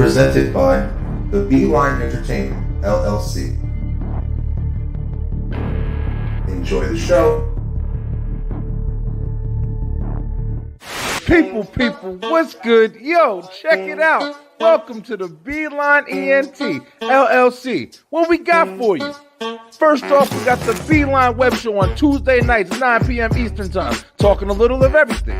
Presented by the Beeline Entertainment, LLC. Enjoy the show. People, what's good? Yo, check it out. Welcome to the Beeline ENT, LLC. What we got for you? First off, we got the Beeline Webshow on Tuesday nights, 9 p.m. Eastern Time, talking a little of everything.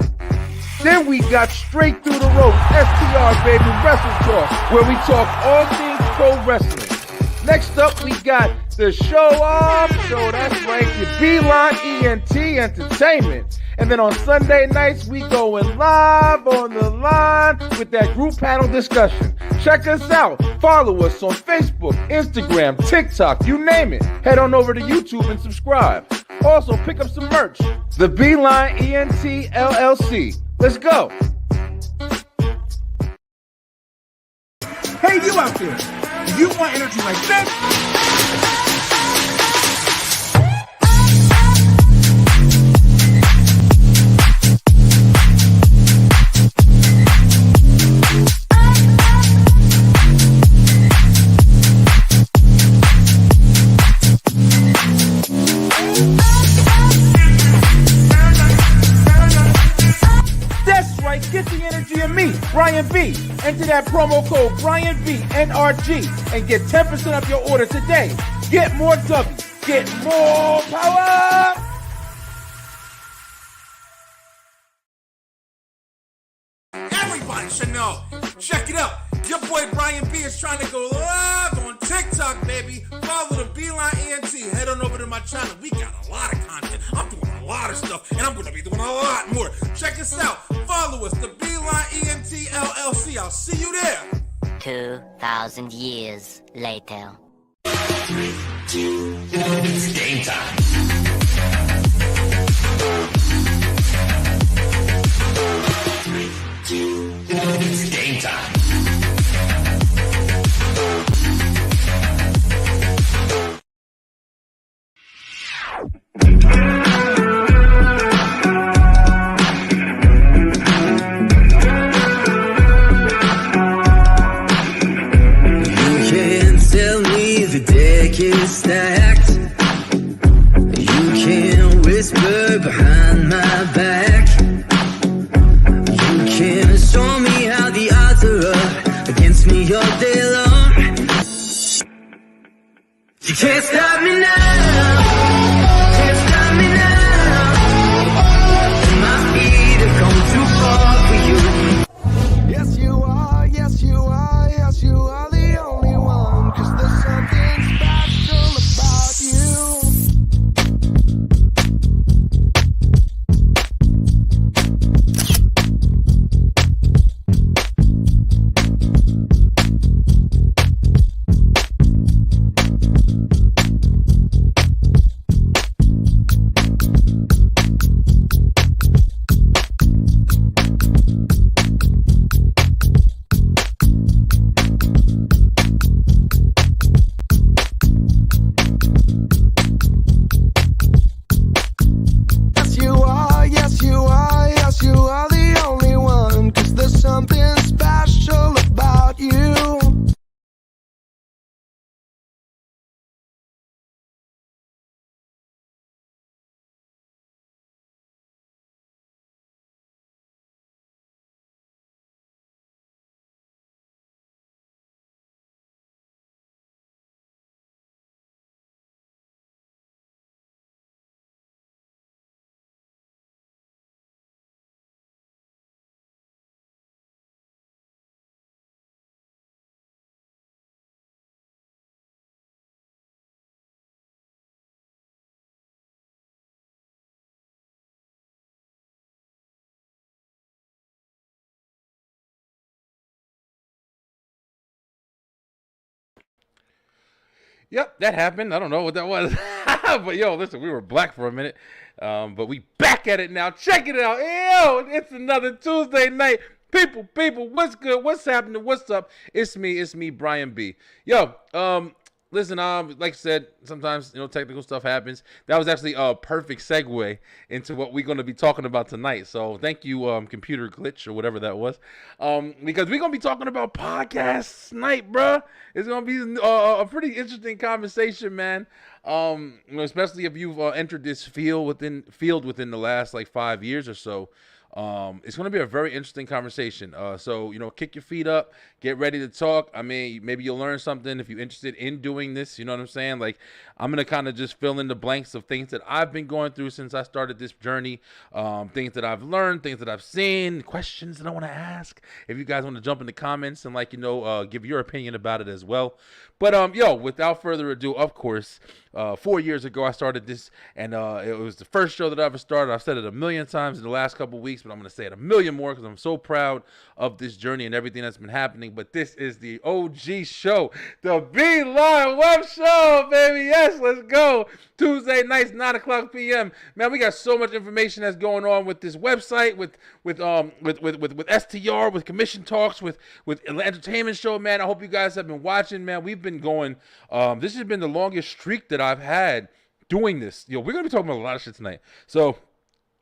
Then we got Straight Through the Ropes, STR, baby, Wrestle Talk, where we talk all things pro wrestling. Next up, we got the Show Off Show, that's right, the Beeline ENT Entertainment. And then on Sunday nights, we going live on the line with that group panel discussion. Check us out. Follow us on Facebook, Instagram, TikTok, you name it. Head on over to YouTube and subscribe. Also, pick up some merch. The Beeline ENT LLC. Let's go. Hey, you out there. If you want energy like this, get the energy of me, Brian B. Enter that promo code BrianB, and get 10% off your order today. Get more W. Get more power. Everybody should know. Check it out. Your boy Brian B is trying to go live on TikTok, baby. Follow the Beeline ENT. Head on over to my channel. We got a lot of content. I'm doing a lot of stuff, and I'm going to be doing a lot more. Check us out. Follow us, the Beeline ENT LLC. I'll see you there. 2,000 years later. It's game time. It's game time. Stacked. You can whisper behind my back. You can show me how the odds are up against me all day long. You can't stop me now. Can't stop me now. My feet have come too far for you. Yes, you are. Yes, you are. Yes, you are the only one. 'Cause there's something special about you. Yep, that happened. I don't know what that was. But yo, listen, we were black for a minute. But we back at it now. Check it out. Yo, it's another Tuesday night. People, what's good? What's happening? What's up? It's me, Brian B. Yo, listen, like I said, sometimes technical stuff happens. That was actually a perfect segue into what we're going to be talking about tonight. So thank you, computer glitch or whatever that was, because we're going to be talking about podcasts tonight, bruh. It's going to be a pretty interesting conversation, man. Especially if you've entered this field within the last like 5 years or so. It's going to be a very interesting conversation. So, kick your feet up, get ready to talk. I mean, maybe you'll learn something if you're interested in doing this. You know what I'm saying? Like, I'm going to kind of just fill in the blanks of things that I've been going through since I started this journey. Things that I've learned, things that I've seen, questions that I want to ask. If you guys want to jump in the comments and give your opinion about it as well. But, without further ado, of course, 4 years ago, I started this, and it was the first show that I ever started. I've said it a million times in the last couple of weeks, but I'm going to say it a million more because I'm so proud of this journey and everything that's been happening. But this is the OG show, the Beeline Web Show, baby. Yes, let's go. Tuesday nights, 9 o'clock p.m. Man, we got so much information that's going on with this website, with STR, with commission talks, with an entertainment show, man. I hope you guys have been watching, man. We've been going. This has been the longest streak that I've had doing this. We're gonna be talking about a lot of shit tonight. So,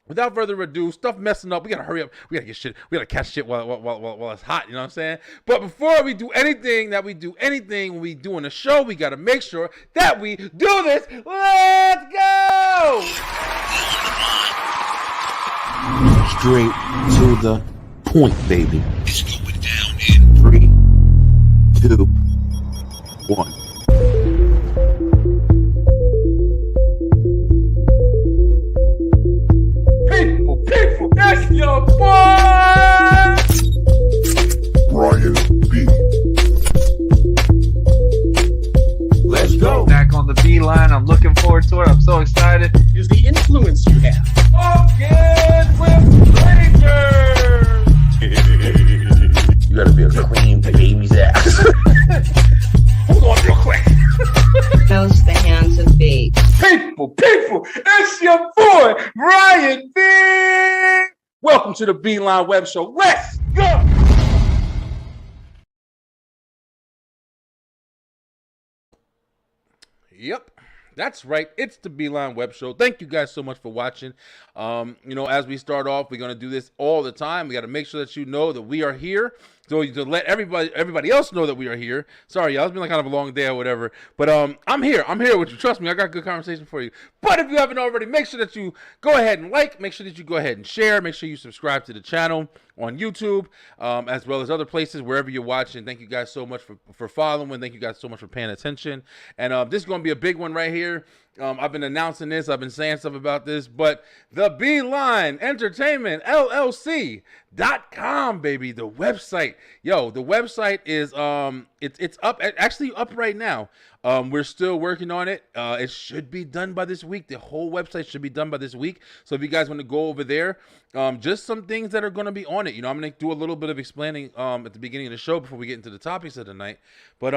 without further ado, stuff messing up. We gotta hurry up. We gotta get shit. We gotta catch shit while it's hot. You know what I'm saying? But before we do anything, when we doing a show, we gotta make sure that we do this. Let's go. Straight to the point, baby. It's going down in 3, 2, 1. People, that's your boy! Brian B. Let's go. Back on the Beeline. I'm looking forward to it. I'm so excited. Is the influence you have. Again with strangers. You gotta be a clean baby's ass. Hold on real quick. Knows the hands of fate. People, it's your boy, Brian B. Welcome to the Beeline Web Show. Let's go. Yep. That's right. It's the Beeline Web Show. Thank you guys so much for watching. As we start off, we're going to do this all the time. We got to make sure that you know that we are here. So to let everybody else know that we are here. Sorry, y'all. It's been like kind of a long day or whatever. But I'm here. I'm here with you. Trust me, I got a good conversation for you. But if you haven't already, make sure that you go ahead and like. Make sure that you go ahead and share. Make sure you subscribe to the channel on YouTube, as well as other places, wherever you're watching. Thank you guys so much for following. Thank you guys so much for paying attention. And this is going to be a big one right here. I've been announcing this. I've been saying stuff about this. But the Beeline Entertainment LLC.com, baby. The website. Yo, the website is it's up, actually up right now. We're still working on it. It should be done by this week. The whole website should be done by this week. So if you guys want to go over there, just some things that are going to be on it. I'm going to do a little bit of explaining at the beginning of the show before we get into the topics of the night. But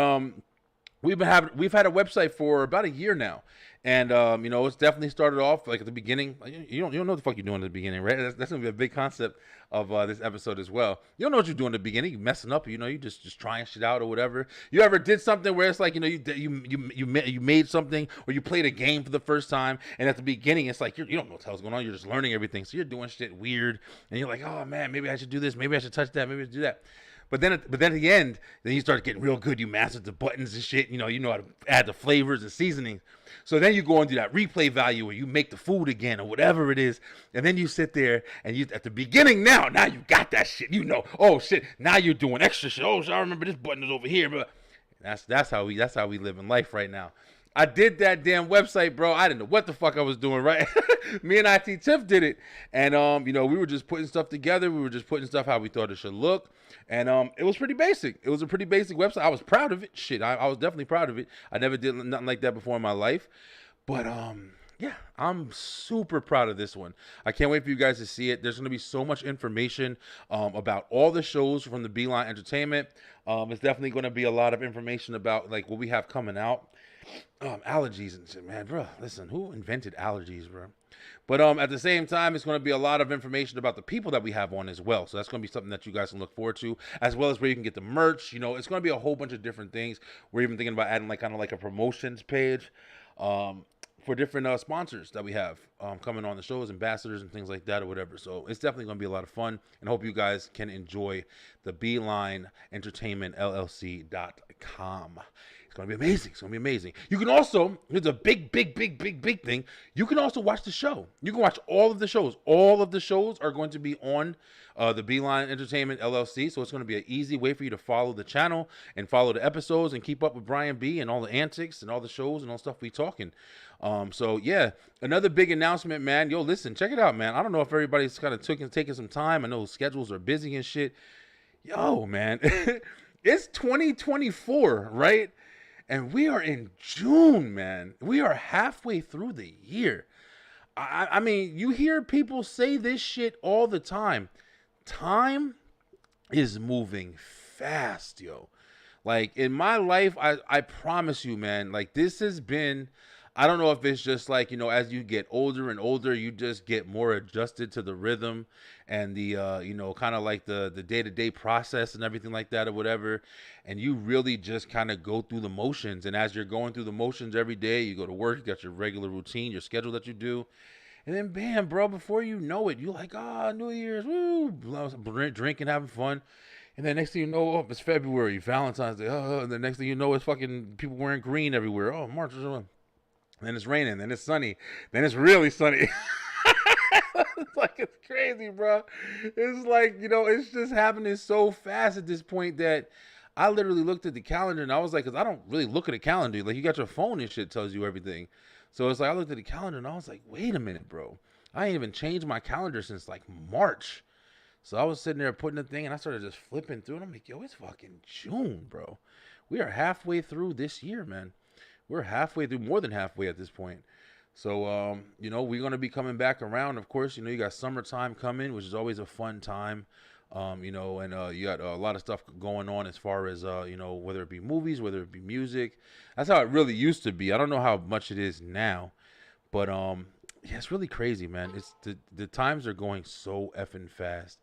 we've had a website for about a year now. And, it's definitely started off like at the beginning. You don't know what the fuck you're doing at the beginning, right? That's going to be a big concept of this episode as well. You don't know what you're doing at the beginning. You're messing up. You just trying shit out or whatever. You ever did something where it's like, you made something or you played a game for the first time. And at the beginning, it's like, you don't know what the hell's going on. You're just learning everything. So you're doing shit weird. And you're like, oh, man, maybe I should do this. Maybe I should touch that. Maybe I should do that. But then at the end, then you start getting real good. You mastered the buttons and shit. You know how to add the flavors and seasonings. So then you go into that replay value where you make the food again or whatever it is. And then you sit there and you at the beginning now you got that shit. Oh shit, now you're doing extra shit. Oh, I remember this button is over here. But that's how we live in life right now. I did that damn website, bro. I didn't know what the fuck I was doing, right? Me and IT Tiff did it. And, we were just putting stuff together. We were just putting stuff how we thought it should look. And it was pretty basic. It was a pretty basic website. I was proud of it. Shit, I was definitely proud of it. I never did nothing like that before in my life. But, yeah, I'm super proud of this one. I can't wait for you guys to see it. There's going to be so much information about all the shows from the Beeline Entertainment. It's definitely going to be a lot of information about like what we have coming out. Allergies and shit, man, bro. Listen, who invented allergies, bro? But at the same time, it's going to be a lot of information about the people that we have on as well. So that's going to be something that you guys can look forward to, as well as where you can get the merch. You know, it's going to be a whole bunch of different things. We're even thinking about adding like kind of like a promotions page for different sponsors that we have coming on the shows, ambassadors and things like that or whatever. So it's definitely going to be a lot of fun, and I hope you guys can enjoy the Beeline Entertainment LLC.com. It's going to be amazing. It's going to be amazing. You can also, here's a big thing. You can also watch the show. You can watch all of the shows. All of the shows are going to be on the Beeline Entertainment LLC. So it's going to be an easy way for you to follow the channel and follow the episodes and keep up with Brian B and all the antics and all the shows and all the stuff we talking. So yeah, another big announcement, man. Yo, listen, check it out, man. I don't know if everybody's kind of taking some time. I know schedules are busy and shit. Yo, man, it's 2024, right? And we are in June, man. We are halfway through the year. I mean, you hear people say this shit all the time. Time is moving fast, yo. Like, in my life, I promise you, man, like, this has been, I don't know if it's just like, you know, as you get older and older, you just get more adjusted to the rhythm and the, you know, kind of like the day-to-day process and everything like that or whatever. And you really just kind of go through the motions. And as you're going through the motions every day, you go to work, you got your regular routine, your schedule that you do. And then, bam, bro, before you know it, you're like, New Year's, woo, drinking, having fun. And then next thing you know, it's February, Valentine's Day. And the next thing you know, it's fucking people wearing green everywhere. Oh, March is on. Then it's raining. Then it's sunny. Then it's really sunny. It's like, it's crazy, bro. It's like, you know, it's just happening so fast at this point that I literally looked at the calendar and I was like, because I don't really look at a calendar. Like, you got your phone and shit tells you everything. So it's like, I looked at the calendar and I was like, wait a minute, bro. I ain't even changed my calendar since like March. So I was sitting there putting the thing and I started just flipping through and I'm like, yo, it's fucking June, bro. We are halfway through this year, man. We're halfway through, more than halfway at this point. So, you know, we're going to be coming back around. Of course, you know, you got summertime coming, which is always a fun time. You know, and you got a lot of stuff going on as far as, you know, whether it be movies, whether it be music. That's how it really used to be. I don't know how much it is now. But, yeah, it's really crazy, man. It's the times are going so effing fast.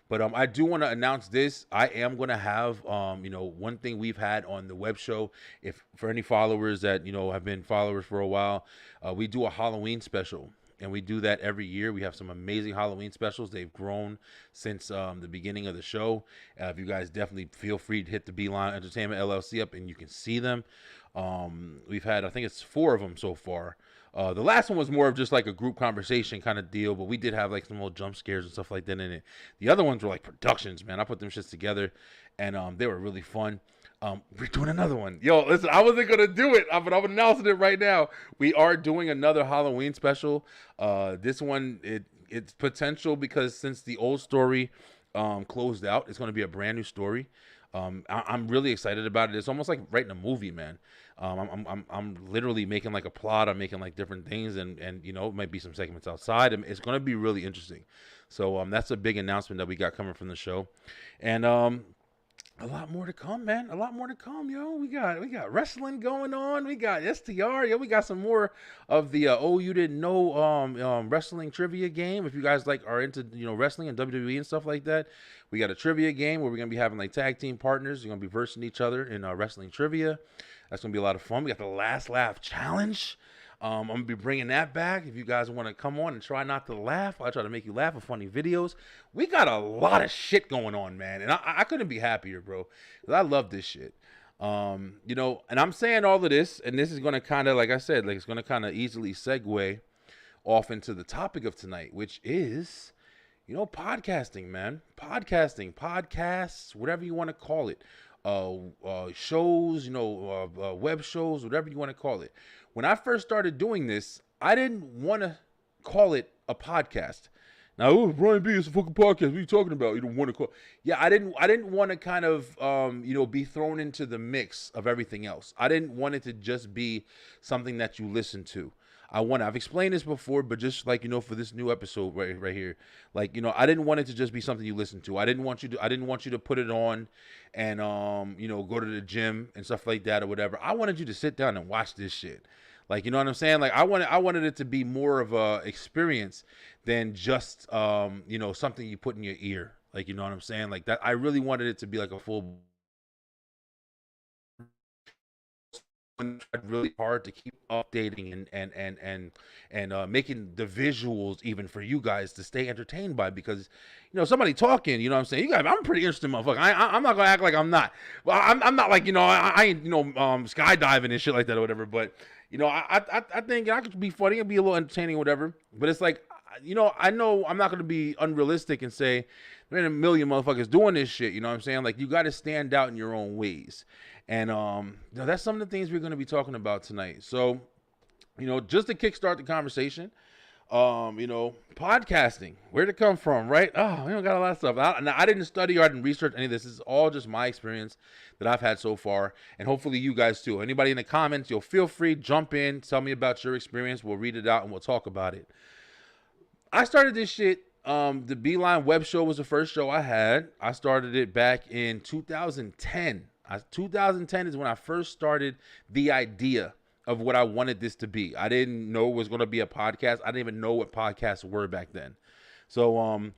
But I do want to announce this. I am going to have, you know, one thing we've had on the web show, if for any followers that, you know, have been followers for a while, we do a Halloween special. And we do that every year. We have some amazing Halloween specials. They've grown since the beginning of the show. If you guys definitely feel free to hit the Beeline Entertainment LLC up and you can see them. We've had, I think it's 4 of them so far. The last one was more of just like a group conversation kind of deal, but we did have like some little jump scares and stuff like that in it. The other ones were like productions, man. I put them shits together and they were really fun. We're doing another one. Yo, listen, I wasn't going to do it, but I'm announcing it right now. We are doing another Halloween special. This one, it's potential because since the old story closed out, it's going to be a brand new story. I'm really excited about it. It's almost like writing a movie, man. I'm literally making like a plot. I'm making like different things, and you know, it might be some segments outside. And it's going to be really interesting. So that's a big announcement that we got coming from the show, and a lot more to come, man. A lot more to come, yo. We got wrestling going on. We got STR, yo. We got some more of the you didn't know wrestling trivia game. If you guys like are into, you know, wrestling and WWE and stuff like that, we got a trivia game where we're gonna be having like tag team partners. You're gonna be versing each other in wrestling trivia. That's gonna be a lot of fun. We got the Last Laugh Challenge. I'm gonna be bringing that back. If you guys want to come on and try not to laugh, I try to make you laugh with funny videos. We got a lot of shit going on, man, and I couldn't be happier, bro. 'Cause I love this shit. You know, and I'm saying all of this, and this is gonna kind of, like I said, like it's gonna kind of easily segue off into the topic of tonight, which is, you know, podcasting, man. Podcasting, podcasts, whatever you want to call it. Shows, you know, web shows, whatever you want to call it. When I first started doing this, I didn't want to call it a podcast. Now, Brian B, it's a fucking podcast. What are you talking about? You don't want to call? Yeah, I didn't want to kind of, you know, be thrown into the mix of everything else. I didn't want it to just be something that you listen to. I've explained this before, but just like, you know, for this new episode right here, like, you know, I didn't want it to just be something you listen to. I didn't want you to put it on and, you know, go to the gym and stuff like that or whatever. I wanted you to sit down and watch this shit. Like, you know what I'm saying? Like, I wanted it to be more of a experience than just, you know, something you put in your ear. Like, you know what I'm saying? Like that, I really wanted it to be like a full, really hard to keep updating and making the visuals even for you guys to stay entertained by, because you know somebody talking, you know what I'm saying, you guys, I'm a pretty interesting motherfucker. I'm not gonna act like I'm not. Well, I'm not like, you know, I ain't, you know, skydiving and shit like that or whatever, but you know, I think I could be funny and be a little entertaining or whatever, but it's like, you know I'm not gonna be unrealistic and say there ain't a million motherfuckers doing this shit, you know what I'm saying? Like, you got to stand out in your own ways. And you know, that's some of the things we're going to be talking about tonight. So, you know, just to kickstart the conversation, you know, podcasting, where'd it come from, right? Oh, we don't got a lot of stuff. I didn't study or I didn't research any of this. This is all just my experience that I've had so far, and hopefully you guys too. Anybody in the comments, you'll feel free, jump in, tell me about your experience. We'll read it out and we'll talk about it. I started this shit. The Beeline Web Show was the first show I had. I started it back in 2010. 2010 is when I first started the idea of what I wanted this to be. I didn't know it was going to be a podcast. I didn't even know what podcasts were back then. So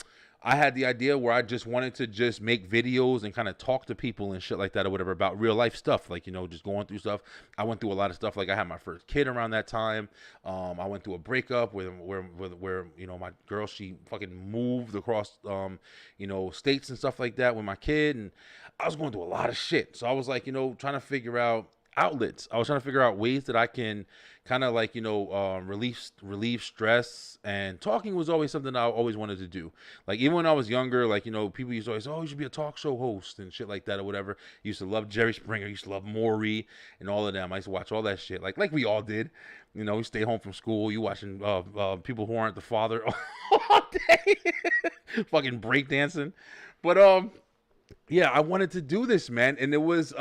I had the idea where I just wanted to just make videos and kind of talk to people and shit like that or whatever about real life stuff. Like, you know, just going through stuff. I went through a lot of stuff. Like, I had my first kid around that time. I went through a breakup where you know, my girl, she fucking moved across, you know, states and stuff like that with my kid. And I was going through a lot of shit. So I was like, you know, trying to figure out outlets. I was trying to figure out ways that I can kind of like, you know, relieve stress, and talking was always something I always wanted to do. Like, even when I was younger, like, you know, people used to always, oh, you should be a talk show host and shit like that or whatever. Used to love Jerry Springer, used to love Maury and all of them. I used to watch all that shit, like we all did. You know, we stay home from school, you watching people who aren't the father all day, fucking breakdancing. But yeah, I wanted to do this, man, and it was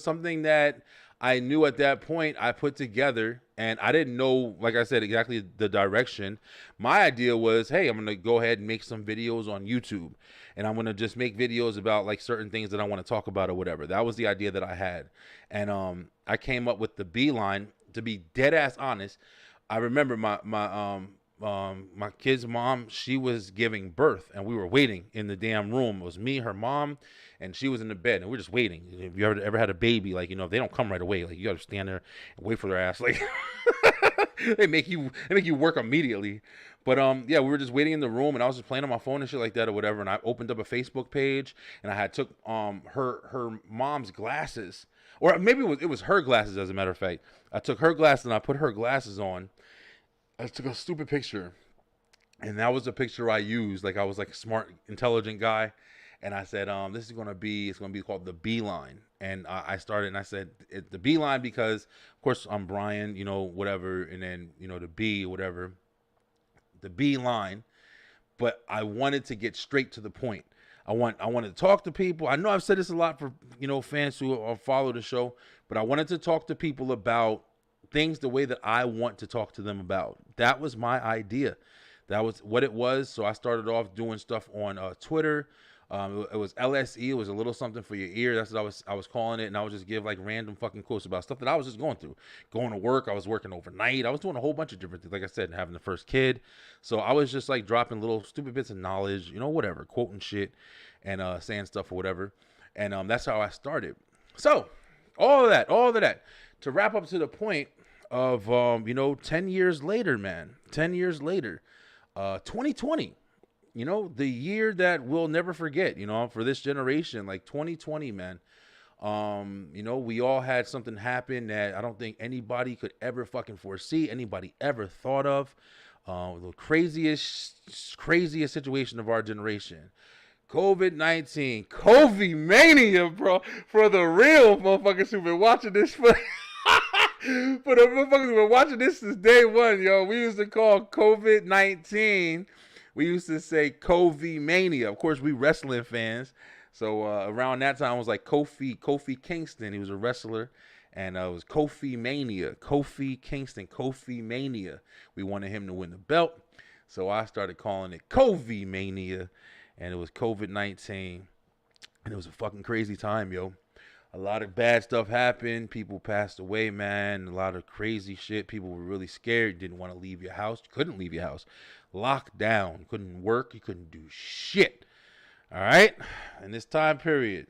something that I knew at that point I put together, and I didn't know, like I said, exactly the direction. My idea was, hey, I'm going to go ahead and make some videos on YouTube, and I'm going to just make videos about like certain things that I want to talk about or whatever. That was the idea that I had. And I came up with the Beeline. To be dead ass honest, I remember my kid's mom, she was giving birth, and we were waiting in the damn room. It was me, her mom, and she was in the bed, and we're just waiting. If you ever had a baby, like, you know, if they don't come right away, like, you gotta stand there and wait for their ass, like they make you work immediately. But yeah, we were just waiting in the room, and I was just playing on my phone and shit like that or whatever, and I opened up a Facebook page, and I had took her mom's glasses, or maybe it was her glasses, as a matter of fact. I took her glasses and I put her glasses on. I took a stupid picture, and that was a picture I used. Like, I was like a smart, intelligent guy, and I said, this is gonna be called the Beeline. And I started, and I said the Beeline because, of course, I'm Brian, you know, whatever, and then, you know, the B, whatever, the Beeline. But I wanted to get straight to the point. I wanted to talk to people. I know I've said this a lot for, you know, fans who follow the show, but I wanted to talk to people about things the way that I want to talk to them about. That was my idea. That was what it was. So I started off doing stuff on Twitter. It was LSE. It was a little something for your ear. That's what I was calling it. And I would just give like random fucking quotes about stuff that I was just going through. Going to work. I was working overnight. I was doing a whole bunch of different things. Like I said, having the first kid. So I was just like dropping little stupid bits of knowledge, you know, whatever, quoting shit and saying stuff or whatever. And that's how I started. So all of that to wrap up to the point of, you know, 10 years later, man, 10 years later, 2020, you know, the year that we'll never forget, you know, for this generation, like 2020, man. You know, we all had something happen that I don't think anybody could ever fucking foresee, anybody ever thought of. The craziest situation of our generation. COVID-19, COVID mania, bro, for the real motherfuckers who've been watching this for the motherfuckers who've been watching this since day one, yo. We used to call COVID-19, we used to say COVID mania. Of course, we wrestling fans, so around that time it was like Kofi Kingston. He was a wrestler, and it was Kofi mania, Kofi Kingston, Kofi mania. We wanted him to win the belt, so I started calling it COVID mania. And it was COVID-19, and it was a fucking crazy time, yo. a lot of bad stuff happened. People passed away, man. A lot of crazy shit. People were really scared. Didn't want to leave your house. Couldn't leave your house. Locked down. Couldn't work. You couldn't do shit. All right? In this time period,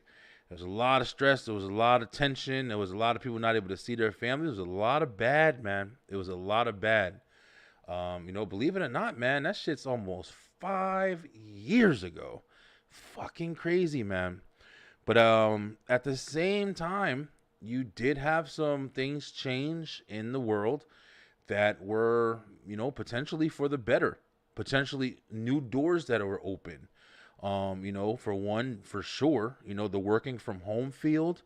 there was a lot of stress. There was a lot of tension. There was a lot of people not able to see their families. There was a lot of bad, man. It was a lot of bad. Believe it or not, man, that shit's almost 5 years ago. Fucking crazy, man. But at the same time, you did have some things change in the world that were, potentially for the better. Potentially new doors that were open. For one, for sure, the working from home field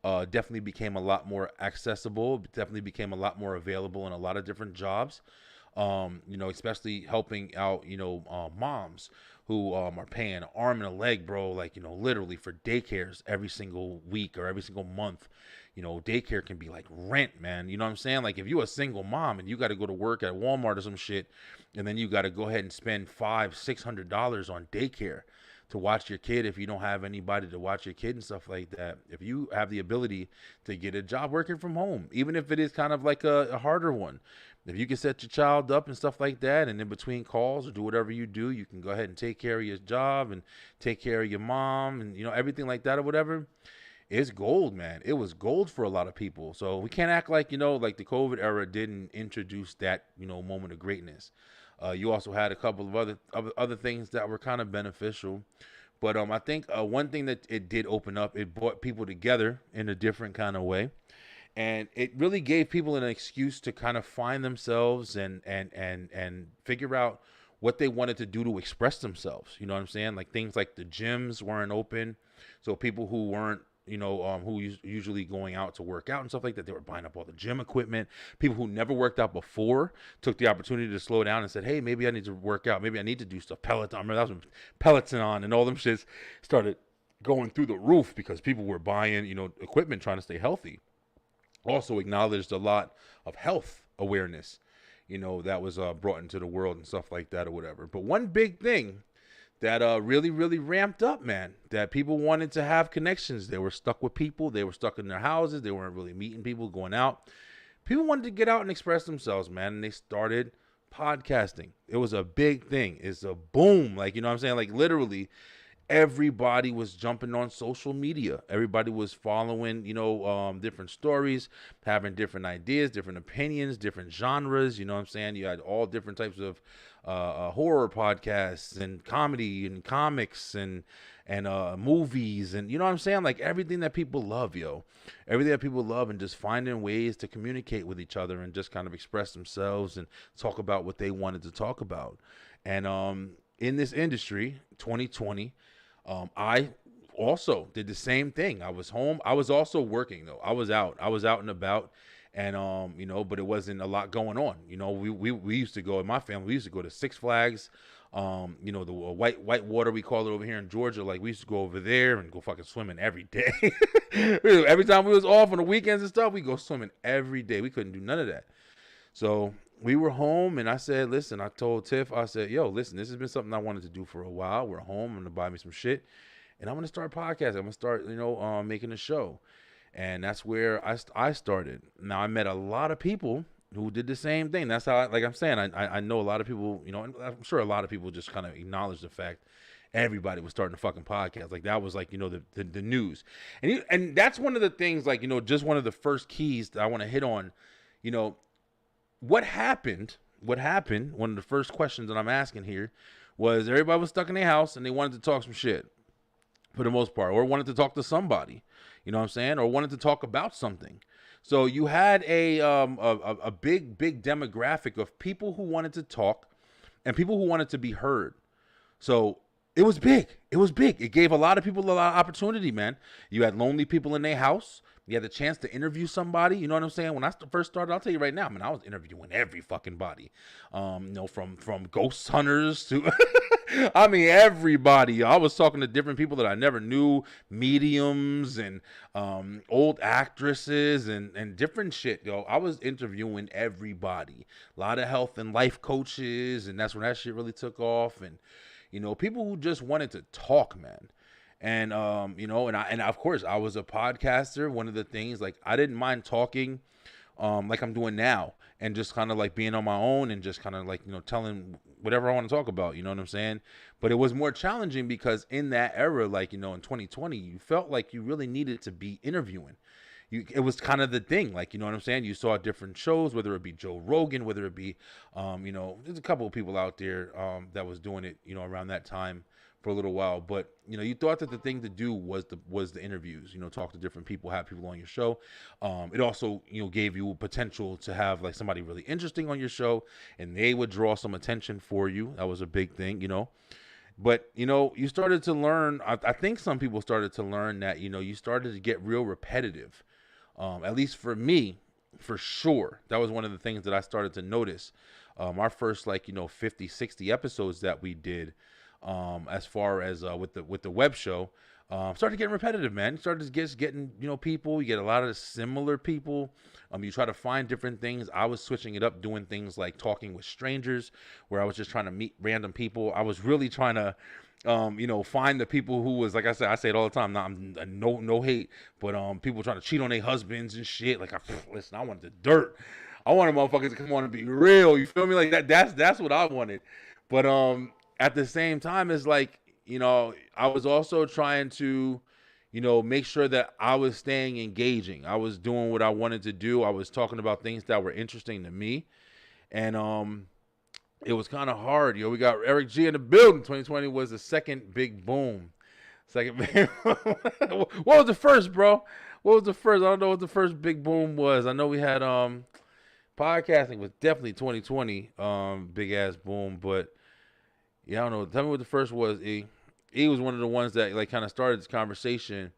definitely became a lot more accessible. Definitely became a lot more available in a lot of different jobs. Especially helping out, moms who are paying an arm and a leg, bro, literally for daycares every single week or every single month. Daycare can be like rent, man. You know what I'm saying? Like if you're a single mom and you got to go to work at Walmart or some shit, and then you got to go ahead and spend $500-$600 on daycare to watch your kid if you don't have anybody to watch your kid and stuff like that. If you have the ability to get a job working from home, even if it is kind of like a harder one, if you can set your child up and stuff like that, and in between calls or do whatever you do, you can go ahead and take care of your job and take care of your mom and, everything like that or whatever. It's gold, man. It was gold for a lot of people. So we can't act like, like the COVID era didn't introduce that, moment of greatness. You also had a couple of other things that were kind of beneficial. But I think one thing that it did open up, it brought people together in a different kind of way. And it really gave people an excuse to kind of find themselves and figure out what they wanted to do to express themselves. You know what I'm saying? Like things like the gyms weren't open. So people who weren't, who usually going out to work out and stuff like that, they were buying up all the gym equipment. People who never worked out before took the opportunity to slow down and said, hey, maybe I need to work out. Maybe I need to do stuff. Peloton. I remember that was when Peloton and all them shits started going through the roof because people were buying, equipment trying to stay healthy. Also acknowledged a lot of health awareness, that was brought into the world and stuff like that or whatever. But one big thing that really, really ramped up, man, that people wanted to have connections. They were stuck with people. They were stuck in their houses. They weren't really meeting people, going out. People wanted to get out and express themselves, man, and they started podcasting. It was a big thing. It's a boom. Like, you know what I'm saying? Like, literally, everybody was jumping on social media. Everybody was following, different stories, having different ideas, different opinions, different genres. You know what I'm saying? You had all different types of horror podcasts and comedy and comics and movies and, you know what I'm saying? Like everything that people love, everything that people love, and just finding ways to communicate with each other and just kind of express themselves and talk about what they wanted to talk about. And in this industry, 2020, I also did the same thing. I was home. I was also working though. I was out and about, and but it wasn't a lot going on. We used to go in my family. We used to go to Six Flags, the white water we call it over here in Georgia. Like we used to go over there and go fucking swimming every day. Every time we was off on the weekends and stuff, we go swimming every day. We couldn't do none of that. So we were home, and I said, listen, I told Tiff, I said, yo, listen, this has been something I wanted to do for a while. We're home. I'm going to buy me some shit, and I'm going to start podcasting. I'm going to start, making a show. And that's where I started. Now, I met a lot of people who did the same thing. That's how, like I'm saying, I know a lot of people, and I'm sure a lot of people just kind of acknowledge the fact everybody was starting a fucking podcast. Like that was like, the news. And that's one of the things, like, just one of the first keys that I want to hit on, what happened, one of the first questions that I'm asking here was everybody was stuck in their house and they wanted to talk some shit for the most part, or wanted to talk to somebody, you know what I'm saying? Or wanted to talk about something. So you had a big demographic of people who wanted to talk and people who wanted to be heard. So it was big. It gave a lot of people a lot of opportunity, man. You had lonely people in their house. You had the chance to interview somebody. You know what I'm saying? When I first started, I'll tell you right now, man, I was interviewing every fucking body. From ghost hunters to, I mean, everybody. I was talking to different people that I never knew, mediums and old actresses and different shit, I was interviewing everybody. A lot of health and life coaches, and that's when that shit really took off. And, people who just wanted to talk, man. And and of course I was a podcaster. One of the things, like, I didn't mind talking, like I'm doing now, and just kind of like being on my own and just kind of like, telling whatever I want to talk about, you know what I'm saying? But it was more challenging because in that era, like, in 2020, you felt like you really needed to be interviewing. It was kind of the thing, like, you know what I'm saying? You saw different shows, whether it be Joe Rogan, whether it be, there's a couple of people out there that was doing it, around that time for a little while. But, you thought that the thing to do was the interviews, talk to different people, have people on your show. It also, gave you potential to have like somebody really interesting on your show, and they would draw some attention for you. That was a big thing, But, you started to learn, I think some people started to learn that, you started to get real repetitive. At least for me, for sure. That was one of the things that I started to notice. Our first 50, 60 episodes that we did, as far as with the web show, started getting repetitive, man. You started getting people. You get a lot of similar people. You try to find different things. I was switching it up, doing things like talking with strangers, where I was just trying to meet random people. I was really trying to find the people who was, like I said, I say it all the time. No hate, but people trying to cheat on their husbands and shit. Like, listen, I wanted the dirt. I wanted motherfuckers to come on and be real. You feel me? Like that's what I wanted. But at the same time, it's like, I was also trying to, make sure that I was staying engaging. I was doing what I wanted to do. I was talking about things that were interesting to me, and it was kind of hard. We got Eric G in the building. 2020 was the second big boom. What was the first, bro? What was the first? I don't know what the first big boom was. I know we had podcasting was definitely 2020 big ass boom, but yeah, I don't know. Tell me what the first was. He was one of the ones that like kind of started this conversation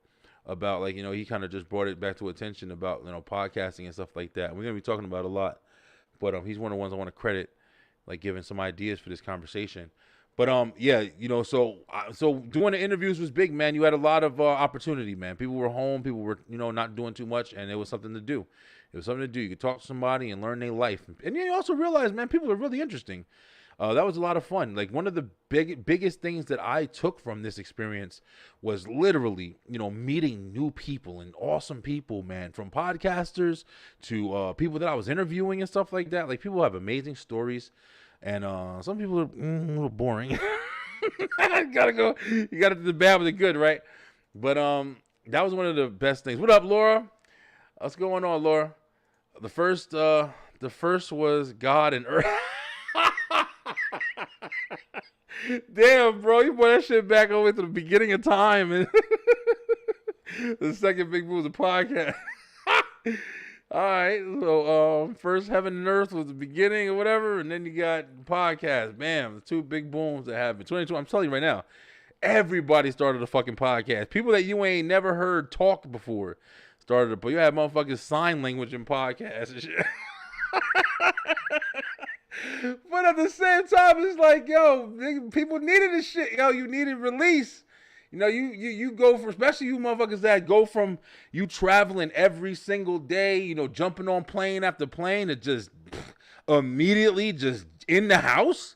about, like, he kind of just brought it back to attention about, podcasting and stuff like that. We're gonna be talking about it a lot, but he's one of the ones I want to credit, like, giving some ideas for this conversation. But yeah, so doing the interviews was big, man. You had a lot of opportunity, man. People were home, people were not doing too much, and it was something to do. It was something to do. You could talk to somebody and learn their life, and you also realize, man, people are really interesting. That was a lot of fun. Like, one of the biggest things that I took from this experience was literally, meeting new people and awesome people, man, from podcasters to people that I was interviewing and stuff like that. Like, people have amazing stories, and some people are a little boring. You gotta do the bad with the good, right? But that was one of the best things. What up, Laura? What's going on, Laura? The first was God and Earth. Damn, bro, you brought that shit back all the way to the beginning of time, and the second big boom was a podcast. All right, so first heaven and earth was the beginning or whatever, and then you got podcast. Bam, the two big booms that happened. 22. I'm telling you right now, everybody started a fucking podcast. People that you ain't never heard talk before started it, but you had motherfucking sign language and podcasts and shit. But at the same time, it's like, yo, people needed this shit. Yo, you needed release. You go from, especially you motherfuckers that go from you traveling every single day, jumping on plane after plane to just immediately just in the house.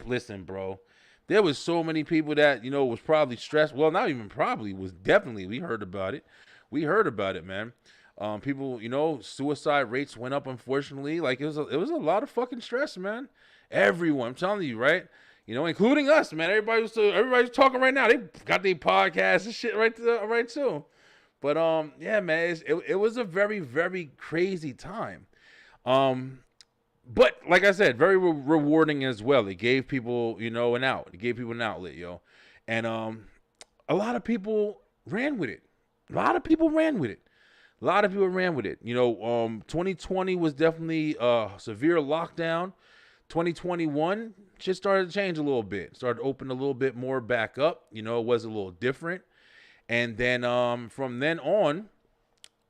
Listen, bro, there was so many people that, was probably stressed. Well, not even probably, was definitely, we heard about it. We heard about it, man. People, suicide rates went up, unfortunately. Like, it was a lot of fucking stress, man. Everyone, I'm telling you, right? Including us, man. Everybody's talking right now. They got their podcasts and shit right too. But yeah, man, it was a very, very crazy time. But like I said, very rewarding as well. It gave people, an out. It gave people an outlet, yo. And a lot of people ran with it. 2020 was definitely a severe lockdown. 2021, shit started to change a little bit. Started to open a little bit more back up. It was a little different. And then from then on,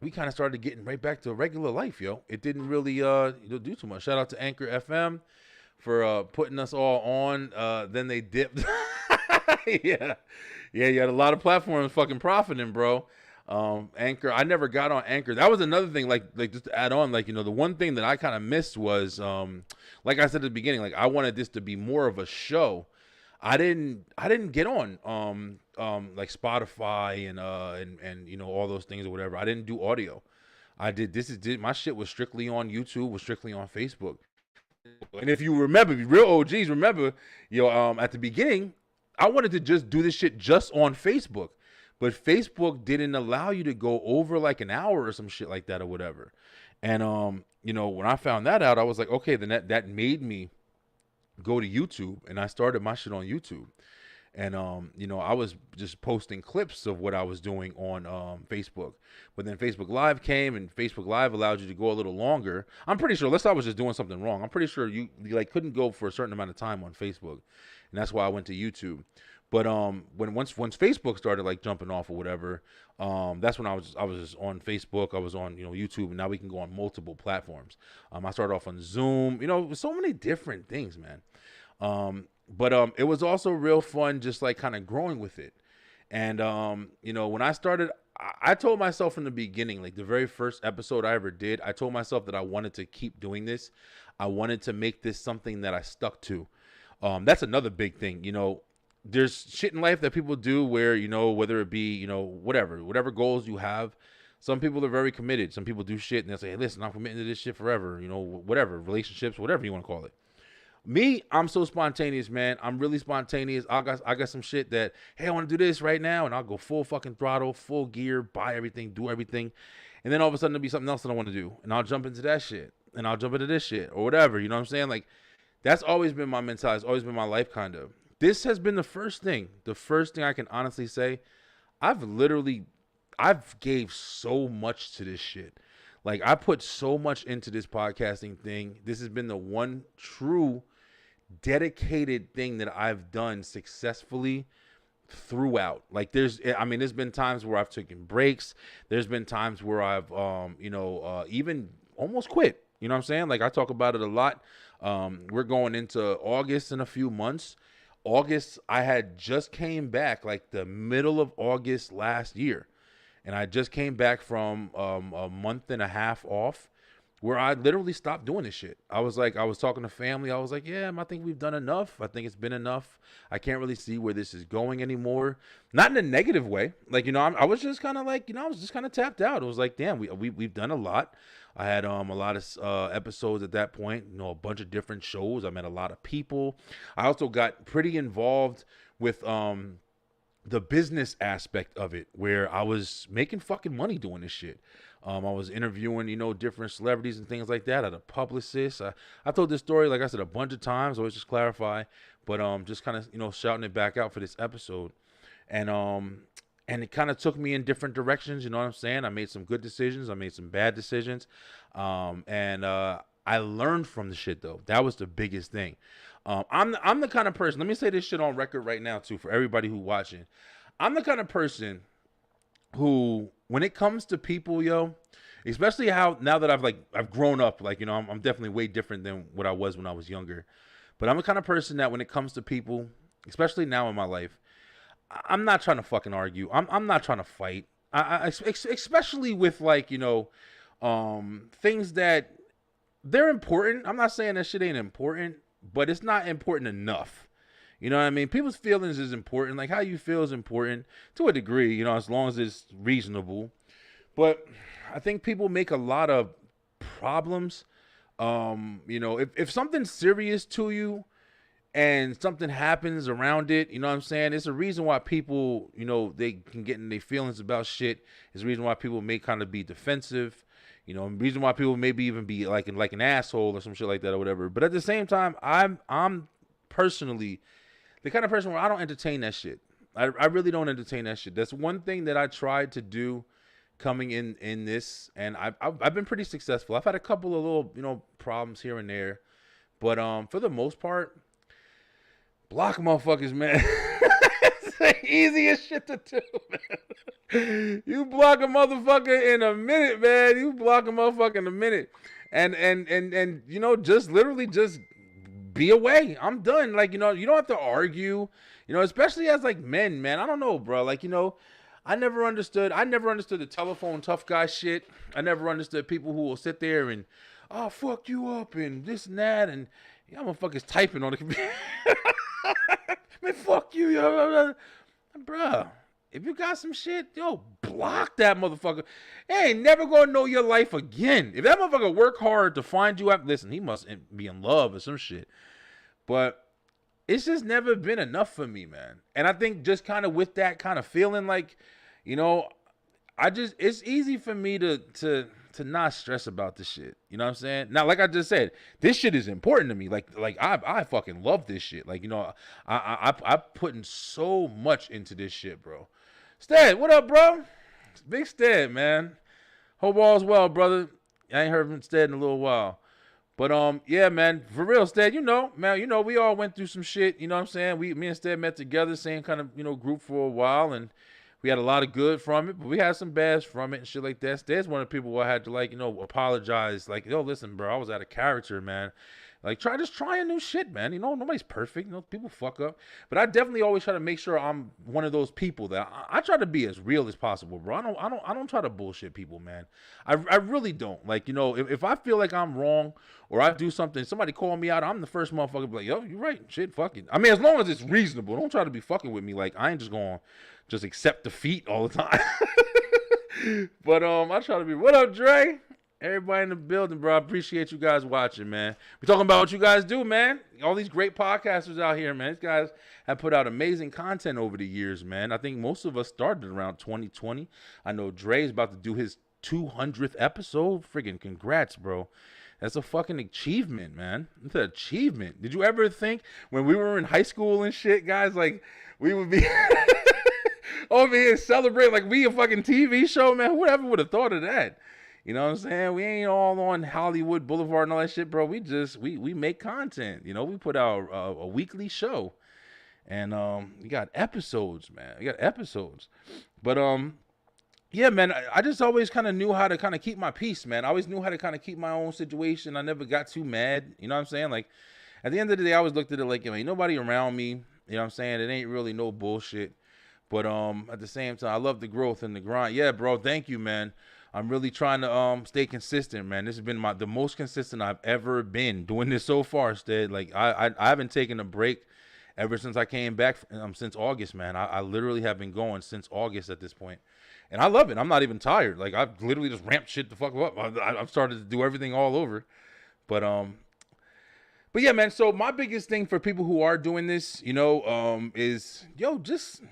we kind of started getting right back to regular life, yo. It didn't really do too much. Shout out to Anchor FM for putting us all on. Then they dipped. Yeah, you had a lot of platforms fucking profiting, bro. Anchor, I never got on Anchor. That was another thing, like just to add on, like, the one thing that I kind of missed was, like I said at the beginning, like, I wanted this to be more of a show. I didn't get on like Spotify and you know, all those things or whatever. I didn't do audio. I did my shit was strictly on YouTube, was strictly on Facebook. And if you remember, real OGs remember, at the beginning, I wanted to just do this shit just on Facebook. But Facebook didn't allow you to go over like an hour or some shit like that or whatever. And you know, when I found that out, I was like, okay, then that made me go to YouTube, and I started my shit on YouTube. And you know, I was just posting clips of what I was doing on Facebook. But then Facebook Live came, and Facebook Live allowed you to go a little longer. I'm pretty sure, unless I was just doing something wrong, I'm pretty sure you like couldn't go for a certain amount of time on Facebook, and that's why I went to YouTube. But once Facebook started like jumping off or whatever, that's when I was just on Facebook. I was on, you know, YouTube, and now we can go on multiple platforms. I started off on Zoom, you know, so many different things, man. But it was also real fun, just like kind of growing with it. And you know, when I started, I told myself from the beginning, like the very first episode I ever did, I told myself that I wanted to keep doing this. I wanted to make this something that I stuck to. That's another big thing, you know. There's shit in life that people do where, you know, whether it be, you know, whatever goals you have, some people are very committed. Some people do shit and they'll say, hey, listen, I'm committing to this shit forever, you know, whatever, relationships, whatever you want to call it. Me, I'm so spontaneous, man. I'm really spontaneous. I got some shit that, hey, I want to do this right now, and I'll go full fucking throttle, full gear, buy everything, do everything. And then all of a sudden there'll be something else that I want to do, and I'll jump into that shit, and I'll jump into this shit, or whatever, you know what I'm saying? Like, that's always been my mentality. It's always been my life, kind of. This has been the first thing I can honestly say. I've gave so much to this shit. Like, I put so much into this podcasting thing. This has been the one true dedicated thing that I've done successfully throughout. Like, there's been times where I've taken breaks. There's been times where I've, even almost quit. You know what I'm saying? Like, I talk about it a lot. We're going into August in a few months. August, I had just came back like the middle of August last year. And I just came back from a month and a half off where I literally stopped doing this shit. I was talking to family. I was like, yeah, I think we've done enough. I think it's been enough. I can't really see where this is going anymore. Not in a negative way. Like, you know, I was just kind of like, you know, I was just kind of tapped out. It was like, damn, we've done a lot. I had a lot of episodes at that point, you know, a bunch of different shows. I met a lot of people. I also got pretty involved with the business aspect of it, where I was making fucking money doing this shit. I was interviewing, you know, different celebrities and things like that. I had a publicist. I told this story, like I said, a bunch of times. Always just clarify, but just kind of, you know, shouting it back out for this episode. And it kind of took me in different directions, you know what I'm saying? I made some good decisions. I made some bad decisions. And I learned from the shit, though. That was the biggest thing. I'm the kind of person, let me say this shit on record right now, too, for everybody who's watching. I'm the kind of person who, when it comes to people, yo, especially now that I've grown up, like, you know, I'm definitely way different than what I was when I was younger. But I'm the kind of person that when it comes to people, especially now in my life, I'm not trying to fucking argue. I'm not trying to fight. Especially with, like, you know, things that they're important. I'm not saying that shit ain't important, but it's not important enough. You know what I mean? People's feelings is important. Like, how you feel is important to a degree, you know, as long as it's reasonable. But I think people make a lot of problems. You know, if something's serious to you and something happens around it, you know what I'm saying? It's a reason why people, you know, they can get in their feelings about shit. It's a reason why people may kind of be defensive. You know, reason why people maybe even be like an asshole or some shit like that or whatever. But at the same time, I'm personally the kind of person where I don't entertain that shit. I really don't entertain that shit. That's one thing that I tried to do coming in this, and I've been pretty successful. I've had a couple of little, you know, problems here and there, but for the most part, block motherfuckers, man. It's the easiest shit to do, man. You block a motherfucker in a minute, man. You block a motherfucker in a minute. And you know, just literally just be away. I'm done. Like, you know, you don't have to argue, you know, especially as like men, man. I don't know, bro. Like, you know, I never understood the telephone tough guy shit. I never understood people who will sit there and, oh, fuck you up and this and that. And y'all motherfuckers typing on the computer. Man, fuck you, yo. Bruh, if you got some shit, yo, block that motherfucker. He ain't never gonna know your life again. If that motherfucker work hard to find you out, listen, he must be in love or some shit. But it's just never been enough for me, man. And I think just kind of with that kind of feeling, like, you know, it's easy for me to not stress about this shit. You know what I'm saying? Now, like I just said, this shit is important to me. Like I fucking love this shit. Like, you know, I'm putting so much into this shit, bro. Stead, what up, bro? Big Stead, man. Hope all's well, brother. I ain't heard from Stead in a little while. But yeah, man, for real, Stead, you know, man, you know, we all went through some shit, you know what I'm saying? Me and Stead met together, same kind of, you know, group for a while, and we had a lot of good from it, but we had some bads from it and shit like that. Stead's one of the people who I had to, like, you know, apologize, like, yo, listen, bro, I was out of character, man. Like, just trying new shit, man. You know, nobody's perfect. You know, people fuck up. But I definitely always try to make sure I'm one of those people that I try to be as real as possible, bro. I don't try to bullshit people, man. I really don't. Like, you know, if I feel like I'm wrong or I do something, somebody call me out, I'm the first motherfucker to be like, yo, you're right. Shit, fuck it. I mean, as long as it's reasonable. Don't try to be fucking with me. Like, I ain't just going to just accept defeat all the time. But I try to be, what up, Dre? Everybody in the building, bro. I appreciate you guys watching, man. We're talking about what you guys do, man. All these great podcasters out here, man. These guys have put out amazing content over the years, man. I think most of us started around 2020. I know Dre's about to do his 200th episode. Friggin' congrats, bro. That's a fucking achievement, man. It's an achievement. Did you ever think when we were in high school and shit, guys, like, we would be over here celebrating like we a fucking TV show, man? Whoever would have thought of that? You know what I'm saying? We ain't all on Hollywood Boulevard and all that shit, bro. We make content. You know, we put out a weekly show. And we got episodes, man. We got episodes. But yeah, man, I just always kind of knew how to kind of keep my peace, man. I always knew how to kind of keep my own situation. I never got too mad. You know what I'm saying? Like, at the end of the day, I always looked at it like, you know, ain't nobody around me. You know what I'm saying? It ain't really no bullshit. But at the same time, I love the growth and the grind. Yeah, bro, thank you, man. I'm really trying to stay consistent, man. This has been the most consistent I've ever been doing this so far, Stead. Like, I haven't taken a break ever since I came back since August, man. I literally have been going since August at this point. And I love it. I'm not even tired. Like, I've literally just ramped shit the fuck up. I've started to do everything all over. But yeah, man, so my biggest thing for people who are doing this, you know, is, yo, just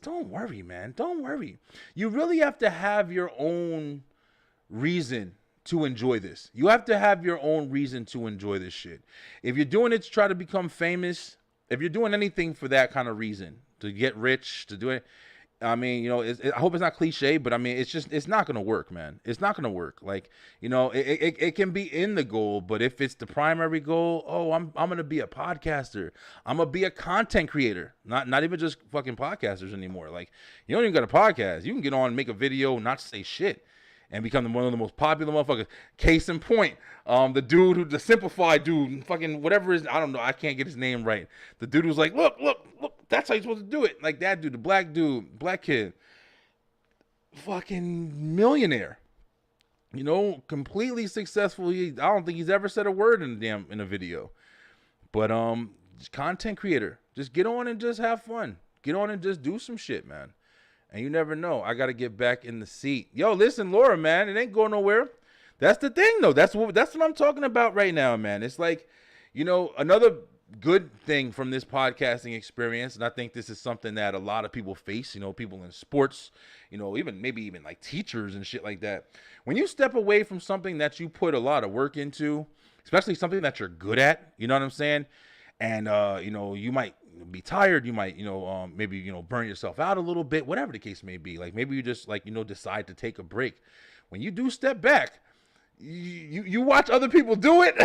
don't worry, man. Don't worry. You really have to have your own reason to enjoy this. You have to have your own reason to enjoy this shit. If you're doing it to try to become famous, if you're doing anything for that kind of reason, to get rich, to do it, I mean, you know, I hope it's not cliche, but I mean, it's not going to work, man. It's not going to work. Like, you know, it can be in the goal, but if it's the primary goal, oh, I'm going to be a podcaster. I'm going to be a content creator. Not even just fucking podcasters anymore. Like, you don't even got a podcast. You can get on and make a video, not say shit, and become one of the most popular motherfuckers. Case in point, the simplified dude, fucking whatever is, I don't know, I can't get his name right. The dude was like, look, that's how you're supposed to do it. Like that dude, the black kid, fucking millionaire. You know, completely successful. I don't think he's ever said a word in a video. But content creator, just get on and just have fun. Get on and just do some shit, man. And you never know. I got to get back in the seat. Yo, listen, Laura, man, it ain't going nowhere. That's the thing, though. That's what I'm talking about right now, man. It's like, you know, another good thing from this podcasting experience, and I think this is something that a lot of people face, you know, people in sports, you know, maybe even like teachers and shit like that. When you step away from something that you put a lot of work into, especially something that you're good at, you know what I'm saying? And, you know, you might be tired. You might, you know, maybe, you know, burn yourself out a little bit, whatever the case may be. Like maybe you just like, you know, decide to take a break. When you do step back, you watch other people do it.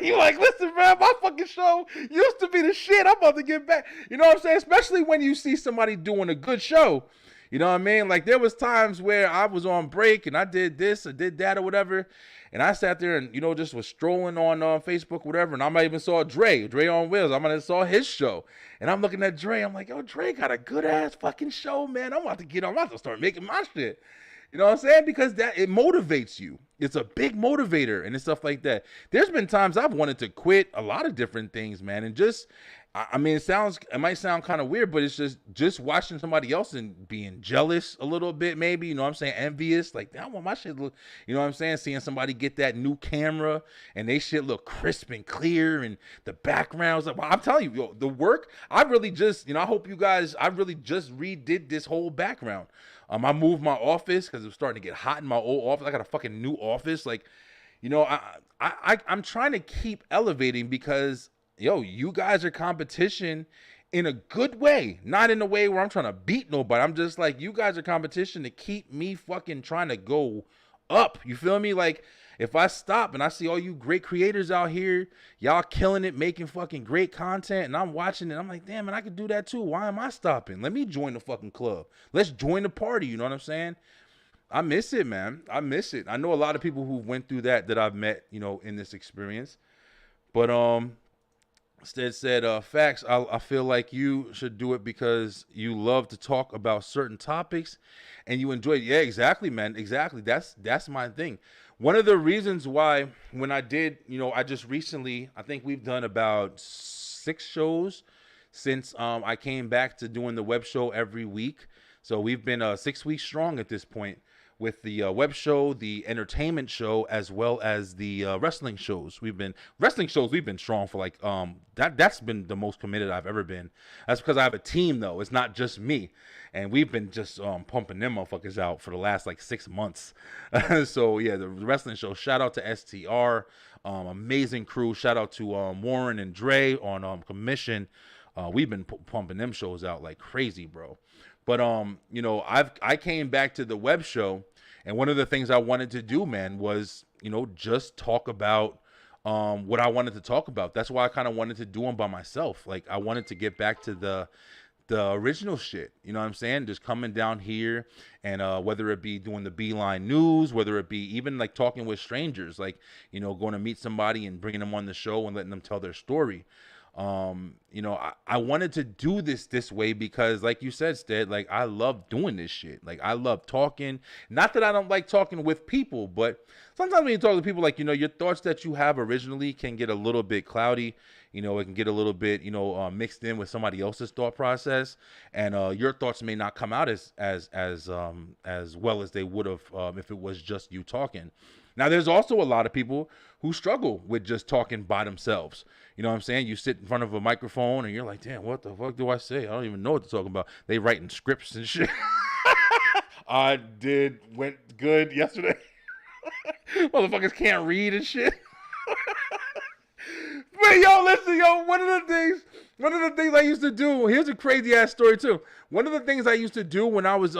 You're like, listen, man, my fucking show used to be the shit. I'm about to get back. You know what I'm saying? Especially when you see somebody doing a good show. You know what I mean? Like there was times where I was on break and I did this or did that or whatever. And I sat there and, you know, just was strolling on Facebook, whatever. And I might even saw Dre on Wheels. I might have saw his show. And I'm looking at Dre. I'm like, yo, Dre got a good ass fucking show, man. I'm about to get on. I'm about to start making my shit. You know what I'm saying? Because it motivates you. It's a big motivator and stuff like that. There's been times I've wanted to quit a lot of different things, man. And just I mean, it might sound kind of weird, but it's just watching somebody else and being jealous a little bit, maybe, you know what I'm saying? Envious. Like, I want my shit look, you know what I'm saying? Seeing somebody get that new camera and they shit look crisp and clear and the backgrounds. I'm telling you, yo, the work, I really just, I hope you guys, I really just redid this whole background. I moved my office because it was starting to get hot in my old office. I got a fucking new office. Like, I'm trying to keep elevating because, yo, you guys are competition in a good way. Not in a way where I'm trying to beat nobody. I'm just like, you guys are competition to keep me fucking trying to go up. You feel me? Like, if I stop and I see all you great creators out here, y'all killing it, making fucking great content, and I'm watching it, I'm like, damn, man, I could do that too. Why am I stopping? Let me join the fucking club. Let's join the party. You know what I'm saying? I miss it, man. I miss it. I know a lot of people who went through that I've met, in this experience. But, Stead said, facts, I feel like you should do it because you love to talk about certain topics and you enjoy it. Yeah, exactly, man. Exactly. That's my thing. One of the reasons why when I did, I just recently, I think we've done about 6 shows since I came back to doing the web show every week. So we've been 6 weeks strong at this point with the web show, the entertainment show, as well as the wrestling shows. We've been strong for like that's been the most committed I've ever been. That's because I have a team though. It's not just me, and we've been just pumping them motherfuckers out for the last like 6 months. So yeah, the wrestling show. Shout out to STR, amazing crew. Shout out to Warren and Dre on commission. We've been pumping them shows out like crazy, bro. But I came back to the web show, and one of the things I wanted to do, man, was just talk about what I wanted to talk about. That's why I kind of wanted to do them by myself. Like, I wanted to get back to the original shit. You know what I'm saying? Just coming down here and whether it be doing the Beeline news, whether it be even like talking with strangers, like going to meet somebody and bringing them on the show and letting them tell their story. I wanted to do this way because, like you said, Stead, like, I love doing this shit. Like, I love talking. Not that I don't like talking with people, but sometimes when you talk to people, like, your thoughts that you have originally can get a little bit cloudy. It can get a little bit, mixed in with somebody else's thought process, and your thoughts may not come out as well as they would have if it was just you talking. Now, there's also a lot of people who struggle with just talking by themselves. You know what I'm saying? You sit in front of a microphone and you're like, damn, what the fuck do I say? I don't even know what to talk about. They writing scripts and shit. Went good yesterday. Motherfuckers can't read and shit. But yo, listen, one of the things I used to do, here's a crazy ass story too. One of the things I used to do when I was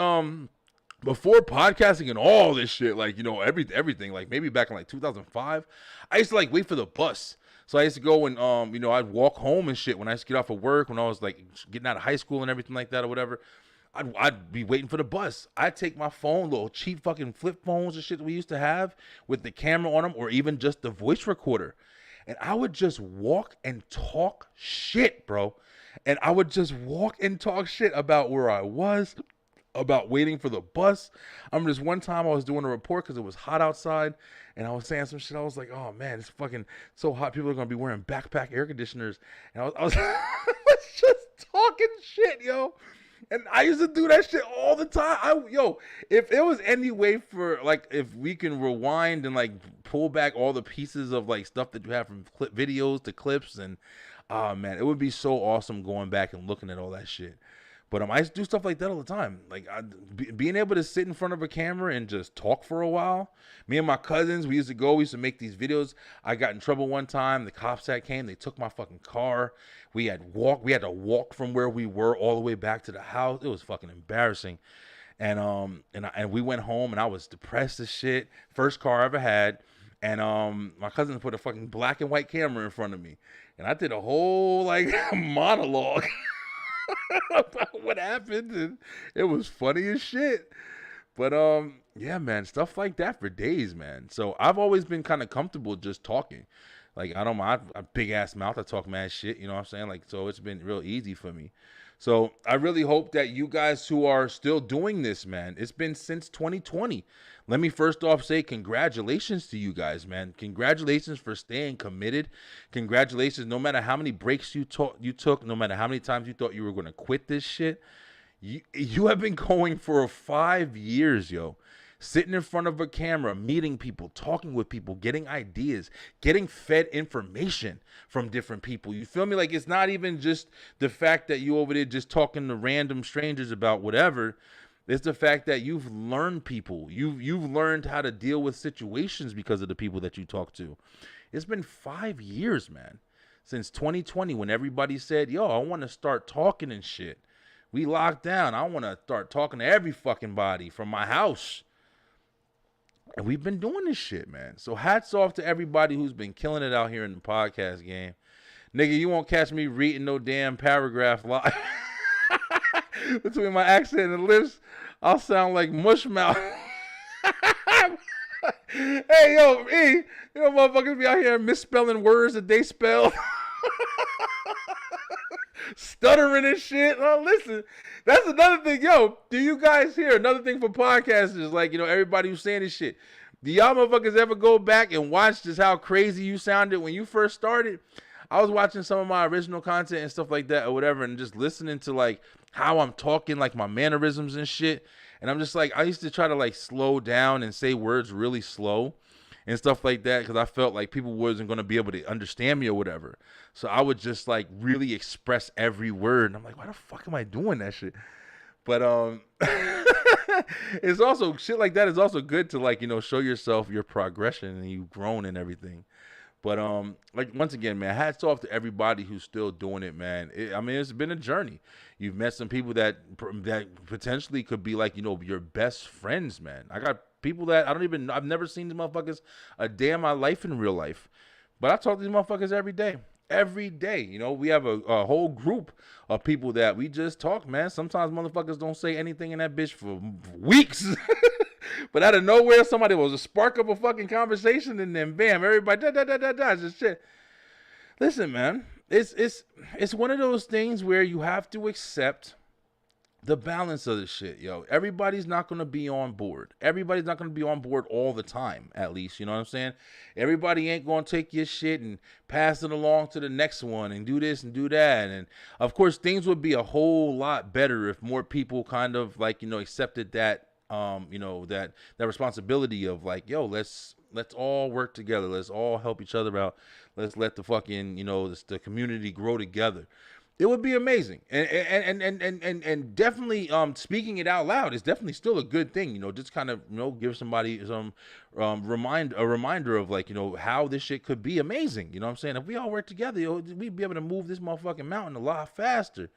before podcasting and all this shit, like, everything, like maybe back in like 2005, I used to like wait for the bus. So I used to go and, I'd walk home and shit when I used to get off of work, when I was like getting out of high school and everything like that or whatever. I'd be waiting for the bus. I'd take my phone, little cheap fucking flip phones and shit that we used to have with the camera on them, or even just the voice recorder. And I would just walk and talk shit, bro. And I would just walk and talk shit about where I was, about waiting for the bus. I remember this one time I was doing a report because it was hot outside, and I was saying some shit. I was like, oh man, it's fucking so hot. People are going to be wearing backpack air conditioners. And I was just talking shit, yo. And I used to do that shit all the time. If there was any way for, like, if we can rewind and like pull back all the pieces of like stuff that you have from clip videos to clips, and man, it would be so awesome going back and looking at all that shit. But I used to do stuff like that all the time. Like, being able to sit in front of a camera and just talk for a while. Me and my cousins, we used to make these videos. I got in trouble one time. The cops came. They took my fucking car. We had to walk from where we were all the way back to the house. It was fucking embarrassing. And we went home, and I was depressed as shit. First car I ever had. And my cousin put a fucking black and white camera in front of me. And I did a whole like monologue about what happened, and it was funny as shit. But yeah, man, stuff like that for days, man. So I've always been kind of comfortable just talking. Like, I don't mind a big ass mouth. I talk mad shit, you know what I'm saying? Like, so it's been real easy for me. So I really hope that you guys who are still doing this, man, it's been since 2020. Let me first off say congratulations to you guys, man. Congratulations for staying committed. Congratulations, no matter how many breaks you took, no matter how many times you thought you were going to quit this shit. You have been going for 5 years, yo. Sitting in front of a camera, meeting people, talking with people, getting ideas, getting fed information from different people. You feel me? Like, it's not even just the fact that you over there just talking to random strangers about whatever. It's the fact that you've learned people. You've learned how to deal with situations because of the people that you talk to. It's been 5 years, man, since 2020 when everybody said, yo, I want to start talking and shit. We locked down. I want to start talking to every fucking body from my house. And we've been doing this shit, man. So hats off to everybody who's been killing it out here in the podcast game. Nigga, you won't catch me reading no damn paragraph live. Between my accent and lips, I'll sound like mushmouth. Hey, yo, E, you know motherfuckers be out here misspelling words that they spell. Stuttering and shit. Oh, listen, that's another thing. Yo, do you guys hear another thing for podcasters? Like, you know, everybody who's saying this shit. Do y'all motherfuckers ever go back and watch just how crazy you sounded when you first started? I was watching some of my original content and stuff like that or whatever, and just listening to like how I'm talking, like my mannerisms and shit. And I'm just like, I used to try to like slow down and say words really slow and stuff like that because I felt like people wasn't going to be able to understand me or whatever. So I would just like really express every word. And I'm like, why the fuck am I doing that shit? But it's also shit like that is also good to like, you know, show yourself your progression and you've grown and everything. But like once again, man, hats off to everybody who's still doing it, man. I mean, it's been a journey. You've met some people that potentially could be like, you know, your best friends, man. I got people that I've never seen these motherfuckers a day in my life in real life. But I talk to these motherfuckers every day. Every day. You know, we have a whole group of people that we just talk, man. Sometimes motherfuckers don't say anything in that bitch for weeks. But out of nowhere, somebody was a spark up a fucking conversation and then bam, everybody just shit. Listen, man, it's one of those things where you have to accept the balance of the shit, yo. Everybody's not going to be on board. Everybody's not going to be on board all the time, at least. You know what I'm saying? Everybody ain't going to take your shit and pass it along to the next one and do this and do that. And, of course, things would be a whole lot better if more people kind of, like, you know, accepted that, you know, that responsibility of, like, yo, let's all work together. Let's all help each other out. Let's let the fucking, you know, the community grow together. It would be amazing, and definitely speaking it out loud is definitely still a good thing. You know, just kind of, you know, give somebody some reminder of, like, you know, how this shit could be amazing. You know what I'm saying? If we all work together, you know, we'd be able to move this motherfucking mountain a lot faster.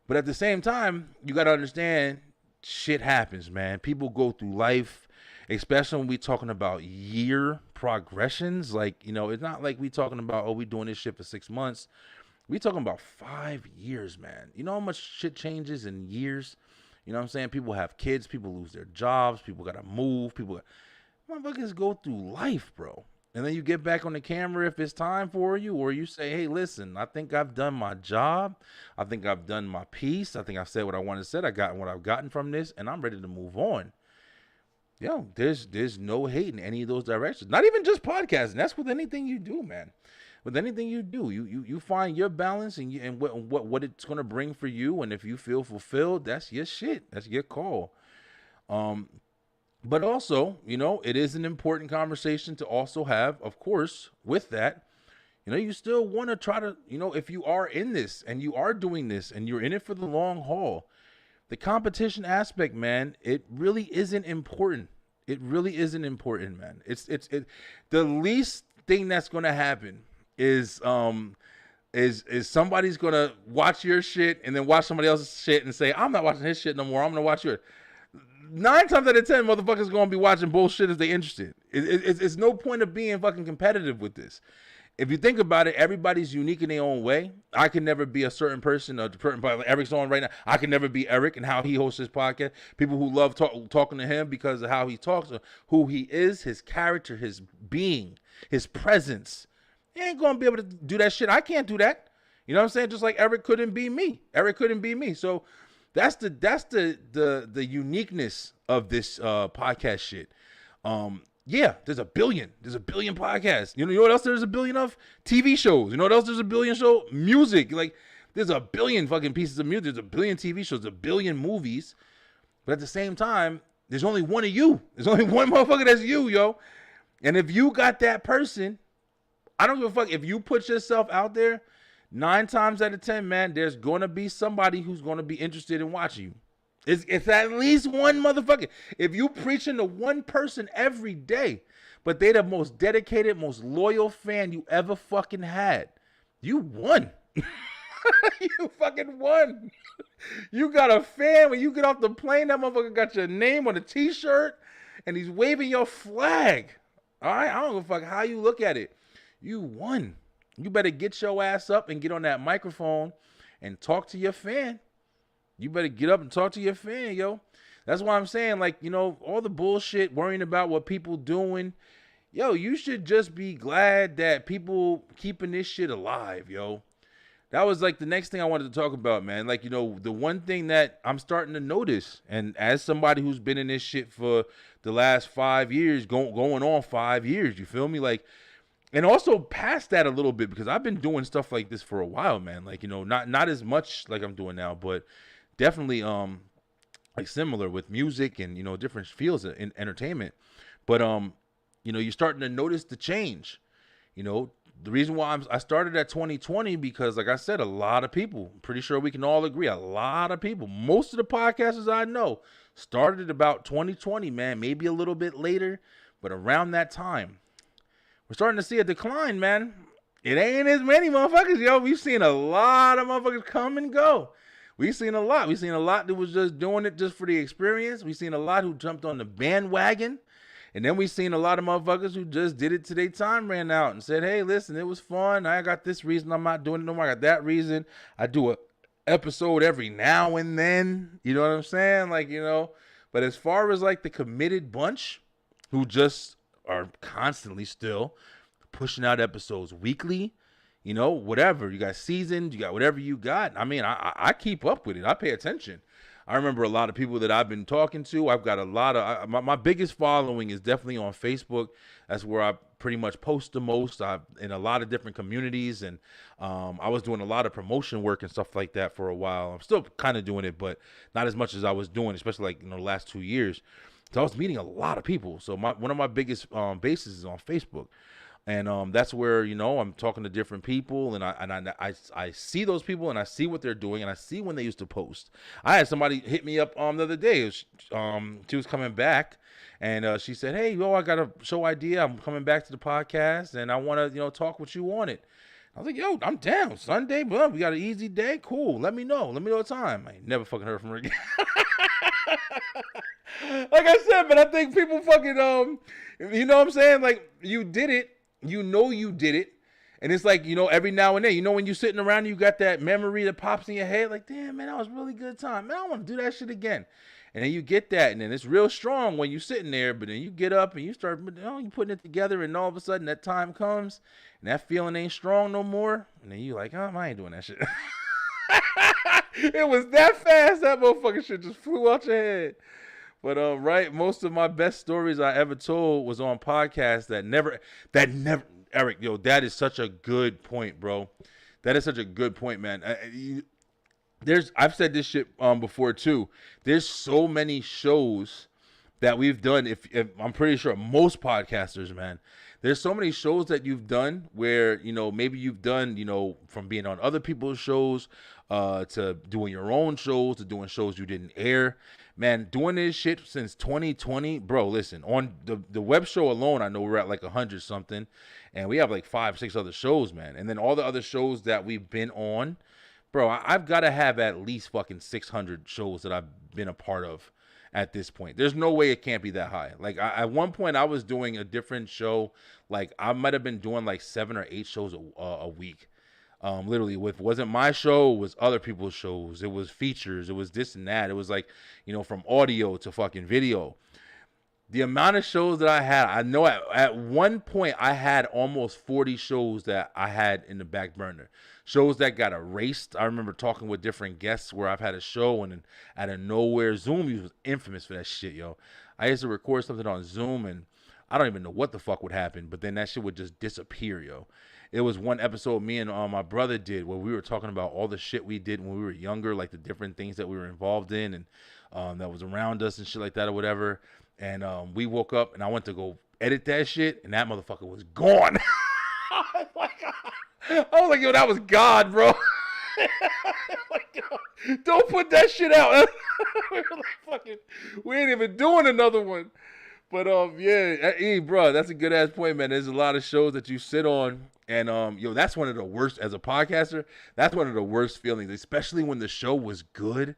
But at the same time, you got to understand, shit happens, man. People go through life, especially when we talking about year progressions. Like, you know, it's not like we talking about, oh, we doing this shit for 6 months. We talking about 5 years, man. You know how much shit changes in years? You know what I'm saying? People have kids. People lose their jobs. People got to move. Motherfuckers go through life, bro. And then you get back on the camera if it's time for you, or you say, hey, listen, I think I've done my job. I think I've done my piece. I think I've said what I wanted to say. I got what I've gotten from this, and I'm ready to move on. Yo, there's no hate in any of those directions. Not even just podcasting. That's with anything you do, man. With anything you do, you find your balance and what it's gonna bring for you, and if you feel fulfilled, that's your shit. That's your call. But also, you know, it is an important conversation to also have, of course, with that. You know, you still want to try to, you know, if you are in this and you are doing this and you're in it for the long haul, the competition aspect, man, it really isn't important. It really isn't important, man. It's the least thing that's gonna happen is somebody's gonna watch your shit and then watch somebody else's shit and say, I'm not watching his shit no more, I'm gonna watch yours. 9 times out of 10, motherfuckers gonna be watching bullshit if they interested. It's no point of being fucking competitive with this. If you think about it, everybody's unique in their own way. I can never be a certain person, Eric's on right now. I can never be Eric and how he hosts his podcast. People who love talking to him because of how he talks, or who he is, his character, his being, his presence. You ain't gonna be able to do that shit. I can't do that. You know what I'm saying? Just like Eric couldn't be me. Eric couldn't be me. So that's the uniqueness of this podcast shit. Yeah, there's a billion podcasts. You know what else there's a billion of? TV shows. You know what else there's a billion show? Music. Like, there's a billion fucking pieces of music. There's a billion TV shows, a billion movies. But at the same time, there's only one of you. There's only one motherfucker that's you, yo. And if you got that person, I don't give a fuck. If you put yourself out there, 9 times out of 10, man, there's going to be somebody who's going to be interested in watching you. It's at least one motherfucker. If you preaching to one person every day, but they the most dedicated, most loyal fan you ever fucking had, you won. You fucking won. You got a fan. When you get off the plane, that motherfucker got your name on a t-shirt and he's waving your flag. All right? I don't give a fuck how you look at it. You won. You better get your ass up and get on that microphone and talk to your fan. You better get up and talk to your fan, yo. That's why I'm saying, like, you know, all the bullshit, worrying about what people doing. Yo, you should just be glad that people keeping this shit alive, yo. That was like the next thing I wanted to talk about, man. Like, you know, the one thing that I'm starting to notice, and as somebody who's been in this shit for the last 5 years, going on 5 years, you feel me? Like, and also past that a little bit, because I've been doing stuff like this for a while, man. Like, you know, not as much like I'm doing now, but definitely like similar with music and, you know, different fields in entertainment. But you know, you're starting to notice the change. You know, the reason why I started at 2020, because like I said, a lot of people, pretty sure we can all agree, a lot of people, most of the podcasters I know started about 2020, man, maybe a little bit later, but around that time, we're starting to see a decline, man. It ain't as many motherfuckers, yo. We've seen a lot of motherfuckers come and go. We've seen a lot. We've seen a lot that was just doing it just for the experience. We've seen a lot who jumped on the bandwagon. And then we've seen a lot of motherfuckers who just did it till their time ran out and said, hey, listen, it was fun. I got this reason I'm not doing it no more. I got that reason. I do a episode every now and then. You know what I'm saying? Like, you know. But as far as like the committed bunch who just are constantly still pushing out episodes weekly, you know, whatever. You got seasoned, you got whatever you got. I mean, I keep up with it. I pay attention. I remember a lot of people that I've been talking to. I've got a lot of, my biggest following is definitely on Facebook. That's where I pretty much post the most. I'm in a lot of different communities, and I was doing a lot of promotion work and stuff like that for a while. I'm still kind of doing it, but not as much as I was doing, especially like, you know, the last 2 years. So I was meeting a lot of people. So one of my biggest bases is on Facebook. And that's where, you know, I'm talking to different people, and I see those people, and I see what they're doing, and I see when they used to post. I had somebody hit me up the other day. She was coming back, and she said, hey, yo, I got a show idea. I'm coming back to the podcast, and I want to, you know, talk with you on it. I was like, yo, I'm down. Sunday, bro, we got an easy day. Cool. Let me know. Let me know the time. I ain't never fucking heard from her again. Like I said, but I think people fucking, you know what I'm saying? Like, you did it. You know you did it. And it's like, you know, every now and then, you know, when you're sitting around, you got that memory that pops in your head. Like, damn, man, that was a really good time. Man, I want to do that shit again. And then you get that. And then it's real strong when you're sitting there. But then you get up and you start, you know, you putting it together. And all of a sudden that time comes. And that feeling ain't strong no more. And then you like, oh, I ain't doing that shit. It was that fast. That motherfucking shit just flew out your head. But right, most of my best stories I ever told was on podcasts that never, Eric, yo, that is such a good point, bro. That is such a good point, man. I've said this shit before too. There's so many shows that we've done. If I'm pretty sure most podcasters, man, there's so many shows that you've done where, you know, maybe you've done, you know, from being on other people's shows to doing your own shows to doing shows you didn't air. Man, doing this shit since 2020, bro, listen, on the web show alone, I know we're at like 100 something, and we have like 5, 6 other shows, man. And then all the other shows that we've been on, bro, I've got to have at least fucking 600 shows that I've been a part of at this point. There's no way it can't be that high. Like, at one point, I was doing a different show. Like, I might have been doing like 7 or 8 shows a week. Literally, wasn't my show, it was other people's shows. It was features. It was this and that. It was like, you know, from audio to fucking video. The amount of shows that I had, I know at one point I had almost 40 shows that I had in the back burner. Shows that got erased. I remember talking with different guests where I've had a show and then out of nowhere, Zoom was infamous for that shit, yo. I used to record something on Zoom and I don't even know what the fuck would happen, but then that shit would just disappear, yo. It was one episode me and my brother did where we were talking about all the shit we did when we were younger, like the different things that we were involved in and that was around us and shit like that or whatever. And we woke up and I went to go edit that shit and that motherfucker was gone. I was like, yo, that was God, bro. Like, yo, don't put that shit out. We were like, fucking, we ain't even doing another one. But yeah, hey, bro, that's a good ass point, man. There's a lot of shows that you sit on, and yo, that's one of the worst as a podcaster. That's one of the worst feelings, especially when the show was good.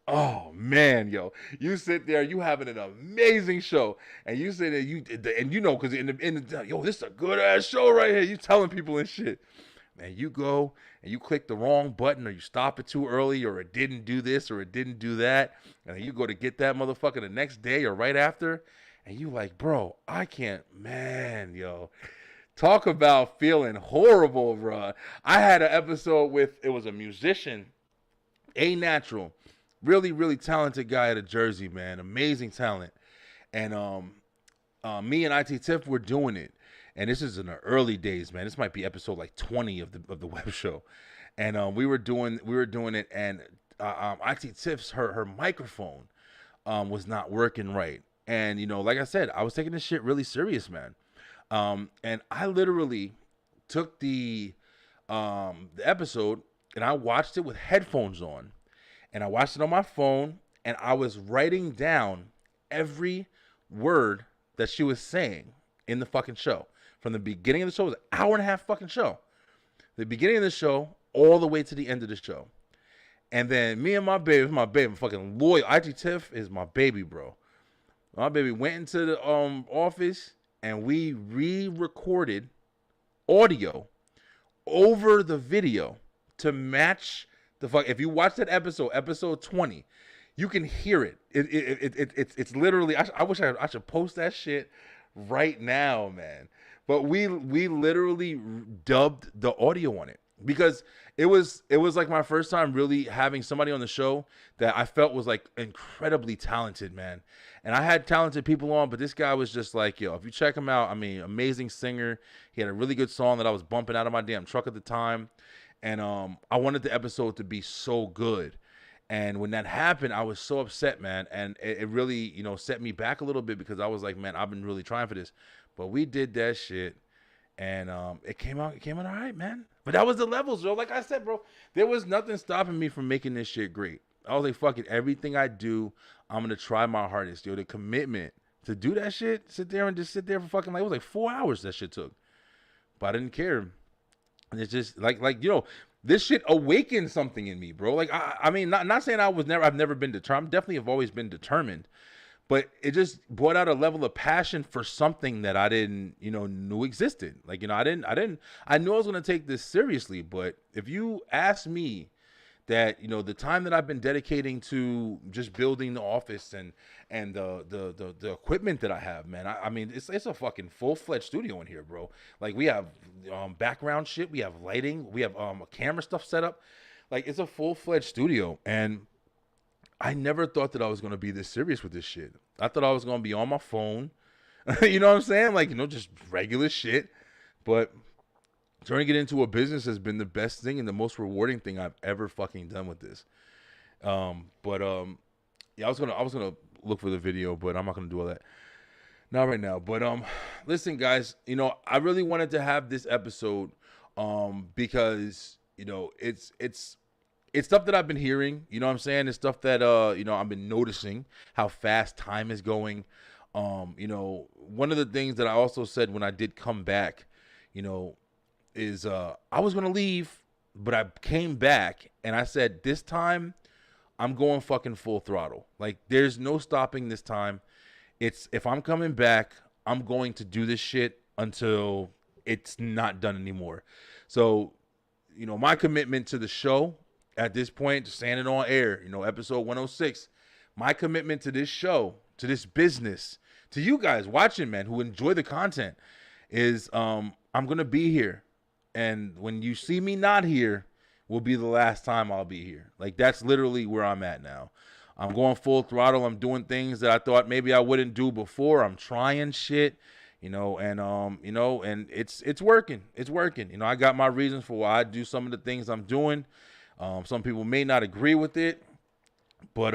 Oh man, yo, you sit there, you having an amazing show, and you sit there, and you know, because in the yo, this is a good ass show right here. You telling people and shit, man. You go and you click the wrong button, or you stop it too early, or it didn't do this, or it didn't do that, and then you go to get that motherfucker the next day or right after, and you like, bro, I can't, man, yo. Talk about feeling horrible, bro. I had an episode with, it was a musician, A Natural. Really, really talented guy out of Jersey, man. Amazing talent. And me and IT Tiff were doing it. And this is in the early days, man. This might be episode like 20 of the web show. And we were doing it, and IT Tiff's her microphone was not working right. And you know, like I said, I was taking this shit really serious, man. And I literally took the episode and I watched it with headphones on. And I watched it on my phone, and I was writing down every word that she was saying in the fucking show. From the beginning of the show, it was an hour and a half fucking show. The beginning of the show, all the way to the end of the show. And then me and my baby, I'm fucking loyal. IT Tiff is my baby, bro. My baby went into the office, and we re-recorded audio over the video to match the fuck. If you watch that episode 20, you can hear it. It's literally. I wish I should post that shit right now, man. But we literally dubbed the audio on it because it was like my first time really having somebody on the show that I felt was like incredibly talented, man. And I had talented people on, but this guy was just like, yo, if you check him out, I mean, amazing singer. He had a really good song that I was bumping out of my damn truck at the time. And I wanted the episode to be so good. And when that happened, I was so upset, man. And it really, you know, set me back a little bit because I was like, man, I've been really trying for this. But we did that shit. And it came out all right, man. But that was the levels, bro. Like I said, bro, there was nothing stopping me from making this shit great. I was like, fuck it. Everything I do, I'm going to try my hardest, yo. The commitment to do that shit, sit there for fucking, like, it was like 4 hours that shit took. But I didn't care. And it's just like you know, this shit awakened something in me, bro. Like I mean, not saying I've never been determined. Definitely have always been determined, but it just brought out a level of passion for something that I didn't, you know, knew existed. Like, you know, I knew I was gonna take this seriously, but if you ask me that, you know, the time that I've been dedicating to just building the office and the equipment that I have, man, I mean, it's a fucking full-fledged studio in here, bro. Like, we have background shit, we have lighting, we have camera stuff set up. Like, it's a full-fledged studio, and I never thought that I was going to be this serious with this shit. I thought I was going to be on my phone, you know what I'm saying? Like, you know, just regular shit, but turning it into a business has been the best thing and the most rewarding thing I've ever fucking done with this. Yeah, I was gonna look for the video, but I'm not gonna do all that. Not right now. But listen, guys, you know, I really wanted to have this episode because, you know, it's stuff that I've been hearing, you know what I'm saying? It's stuff that you know, I've been noticing how fast time is going. You know, one of the things that I also said when I did come back, you know, is I was gonna leave, but I came back and I said, this time I'm going fucking full throttle. Like, there's no stopping this time. It's, if I'm coming back, I'm going to do this shit until it's not done anymore. So, you know, my commitment to the show at this point, standing on air, you know, episode 106, my commitment to this show, to this business, to you guys watching, man, who enjoy the content, is I'm gonna be here, and when you see me not here, will be the last time I'll be here. Like, that's literally where I'm at now. I'm going full throttle. I'm doing things that I thought maybe I wouldn't do before. I'm trying shit, and it's working. It's working. I got my reasons for why I do some of the things I'm doing. Some people may not agree with it, but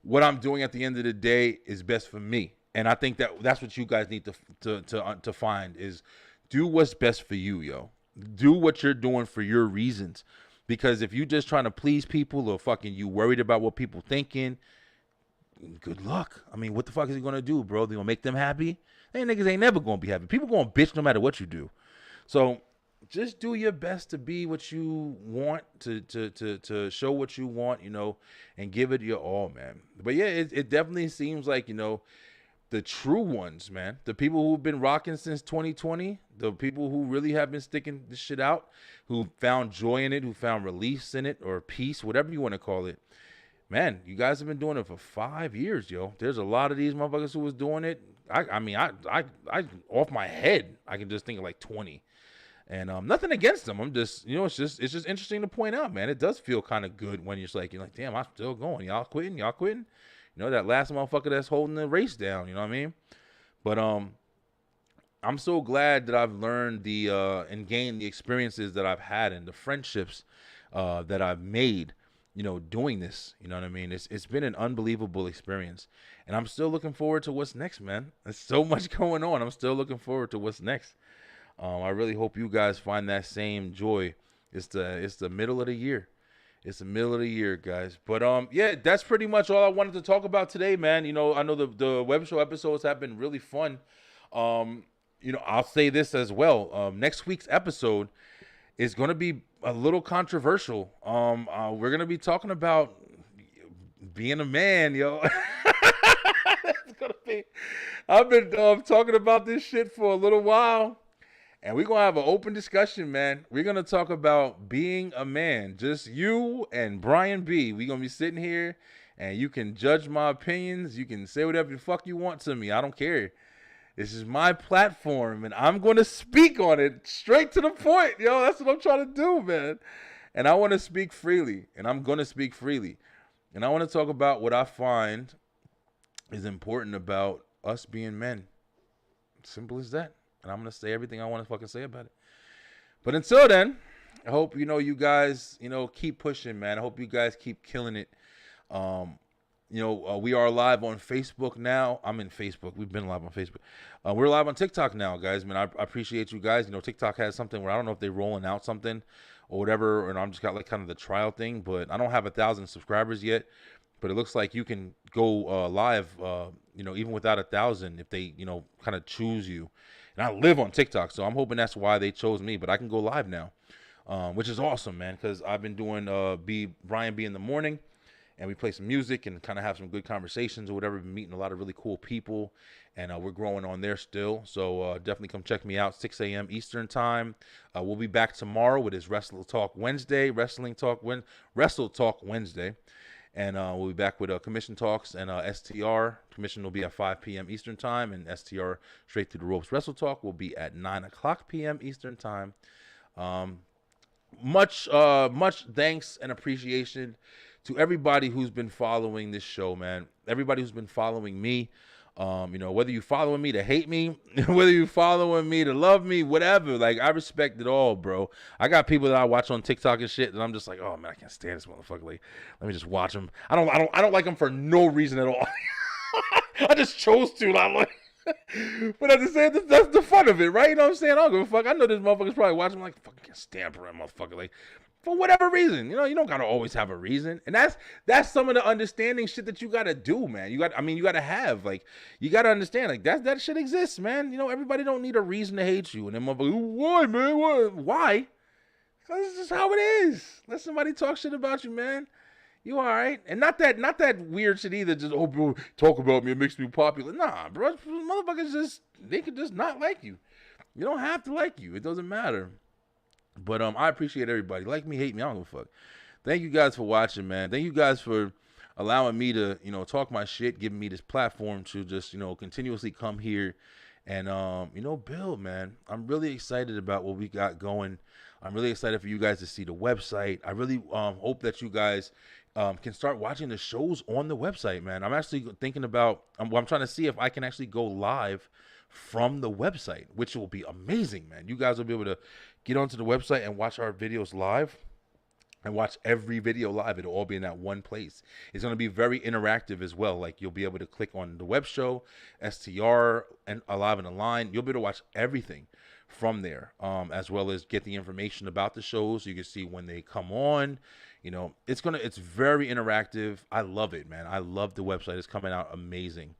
what I'm doing at the end of the day is best for me. And I think that's what you guys need to find is do what's best for you, yo. Do what you're doing for your reasons. Because if you just trying to please people or fucking you worried about what people thinking, good luck. I mean, what the fuck is he gonna do, bro? They gonna make them happy? They niggas ain't never gonna be happy. People gonna bitch no matter what you do. So just do your best to be what you want, to show what you want, and give it your all, man. But yeah, it definitely seems like, the true ones, man, the people who've been rocking since 2020, the people who really have been sticking this shit out, who found joy in it, who found release in it, or peace, whatever you want to call it, man, you guys have been doing it for 5 years, yo. There's a lot of these motherfuckers who was doing it. I off my head, I can just think of like 20. And nothing against them. I'm just, it's just interesting to point out, man. It does feel kind of good when you're like, damn, I'm still going. Y'all quitting? That last motherfucker that's holding the race down, you know what I mean? But I'm so glad that I've learned and gained the experiences that I've had and the friendships that I've made, doing this. You know what I mean? It's been an unbelievable experience. And I'm still looking forward to what's next, man. There's so much going on. I'm still looking forward to what's next. I really hope you guys find that same joy. It's the middle of the year. It's the middle of the year, guys. But yeah, that's pretty much all I wanted to talk about today, man. I know the web show episodes have been really fun. I'll say this as well. Next week's episode is going to be a little controversial. We're going to be talking about being a man, yo. It's gonna be. I've been talking about this shit for a little while. And we're going to have an open discussion, man. We're going to talk about being a man. Just you and Brian B. We're going to be sitting here, and you can judge my opinions. You can say whatever the fuck you want to me. I don't care. This is my platform, and I'm going to speak on it straight to the point. Yo, that's what I'm trying to do, man. And I want to speak freely, and I'm going to speak freely. And I want to talk about what I find is important about us being men. Simple as that. And I'm going to say everything I want to fucking say about it. But until then, I hope, you guys, keep pushing, man. I hope you guys keep killing it. We are live on Facebook now. I'm in Facebook. We've been live on Facebook. We're live on TikTok now, guys. Man, I appreciate you guys. TikTok has something where I don't know if they're rolling out something or whatever. And I'm just got like kind of the trial thing. But I don't have 1,000 subscribers yet. But it looks like you can go live, even without 1,000 if they, kind of choose you. And I live on TikTok, so I'm hoping that's why they chose me. But I can go live now, which is awesome, man, because I've been doing Brian B in the morning, and we play some music and kind of have some good conversations or whatever. We've been meeting a lot of really cool people, and we're growing on there still. So definitely come check me out, 6 a.m. Eastern time. We'll be back tomorrow with his Wrestle Talk Wednesday. And we'll be back with Commission Talks and STR. Commission will be at 5 p.m. Eastern Time, and STR, Straight Through the Ropes Wrestle Talk, will be at 9 o'clock p.m. Eastern Time. Much thanks and appreciation to everybody who's been following this show, man. Everybody who's been following me. Whether you following me to hate me, whether you following me to love me, whatever, like, I respect it all, bro. I got people that I watch on TikTok and shit, and I'm just like, oh man, I can't stand this motherfucker. Like, let me just watch him. I don't like him for no reason at all. I just chose to. I'm like, but at the same time, that's the fun of it, right? You know what I'm saying? I don't give a fuck. I know this motherfucker's probably watching. I'm like, fucking can't stand for that motherfucker. Like, for whatever reason, you don't gotta always have a reason, and that's some of the understanding shit that you gotta do, man. You gotta have, like, you gotta understand, like, that shit exists, man. Everybody don't need a reason to hate you, and then motherfucker, why, man? Why? Because it's just how it is. Let somebody talk shit about you, man. You all right? And not that weird shit either. Just, oh, bro, talk about me, it makes me popular. Nah, bro, motherfuckers they could just not like you. You don't have to like you. It doesn't matter. But I appreciate everybody. Like me, hate me, I don't give a fuck. Thank you guys for watching, man. Thank you guys for allowing me to, talk my shit, giving me this platform to just, continuously come here and, build, man. I'm really excited about what we got going. I'm really excited for you guys to see the website. I really hope that you guys can start watching the shows on the website, man. I'm actually thinking about, I'm trying to see if I can actually go live from the website, which will be amazing, man. You guys will be able to get onto the website and watch our videos live and watch every video live. It'll all be in that one place. It's going to be very interactive as well. Like, you'll be able to click on the Webshow, STR, and Alive and Align. You'll be able to watch everything from there, as well as get the information about the shows. So you can see when they come on. It's very interactive. I love it, man. I love the website. It's coming out amazing.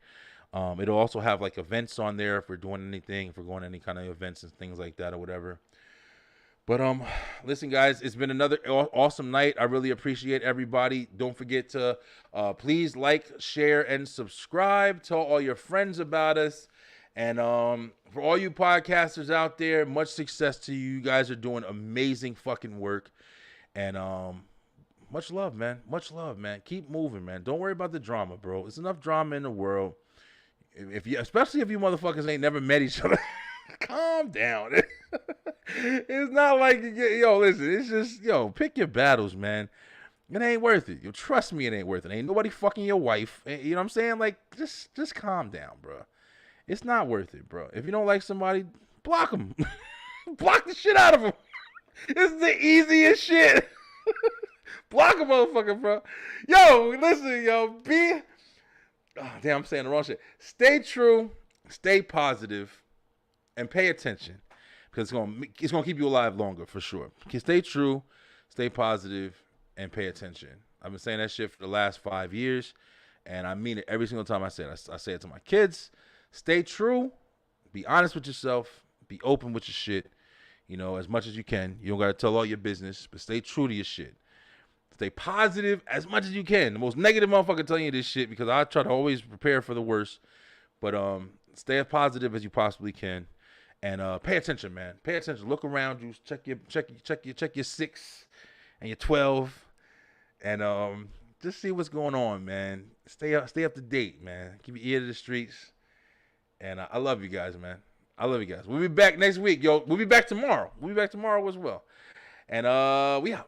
It'll also have like events on there if we're doing anything, if we're going to any kind of events and things like that or whatever. But listen, guys, it's been another awesome night. I really appreciate everybody. Don't forget to please like, share, and subscribe. Tell all your friends about us. And for all you podcasters out there, much success to you. You guys are doing amazing fucking work. And much love, man. Much love, man. Keep moving, man. Don't worry about the drama, bro. There's enough drama in the world. Especially if you motherfuckers ain't never met each other. Calm down. It's not like, listen, it's just, pick your battles, man. It ain't worth it. Trust me, it ain't worth it. Ain't nobody fucking your wife. You know what I'm saying? Like, just calm down, bro. It's not worth it, bro. If you don't like somebody, block them. Block the shit out of them. This is the easiest shit. Block a motherfucker, bro. Listen, be... Oh, damn, I'm saying the wrong shit. Stay true, stay positive, and pay attention, because it's gonna keep you alive longer for sure. Stay true, stay positive, and pay attention. I've been saying that shit for the last 5 years, and I mean it every single time I say it. I say it to my kids. Stay true, be honest with yourself, be open with your shit, as much as you can. You don't gotta tell all your business, but stay true to your shit. Stay positive as much as you can. The most negative motherfucker telling you this shit, because I try to always prepare for the worst. But stay as positive as you possibly can, and pay attention, man. Pay attention. Look around you. Check your 6 and your 12, and just see what's going on, man. Stay up to date, man. Keep your ear to the streets, and I love you guys, man. I love you guys. We'll be back next week, yo. We'll be back tomorrow. We'll be back tomorrow as well, and we out.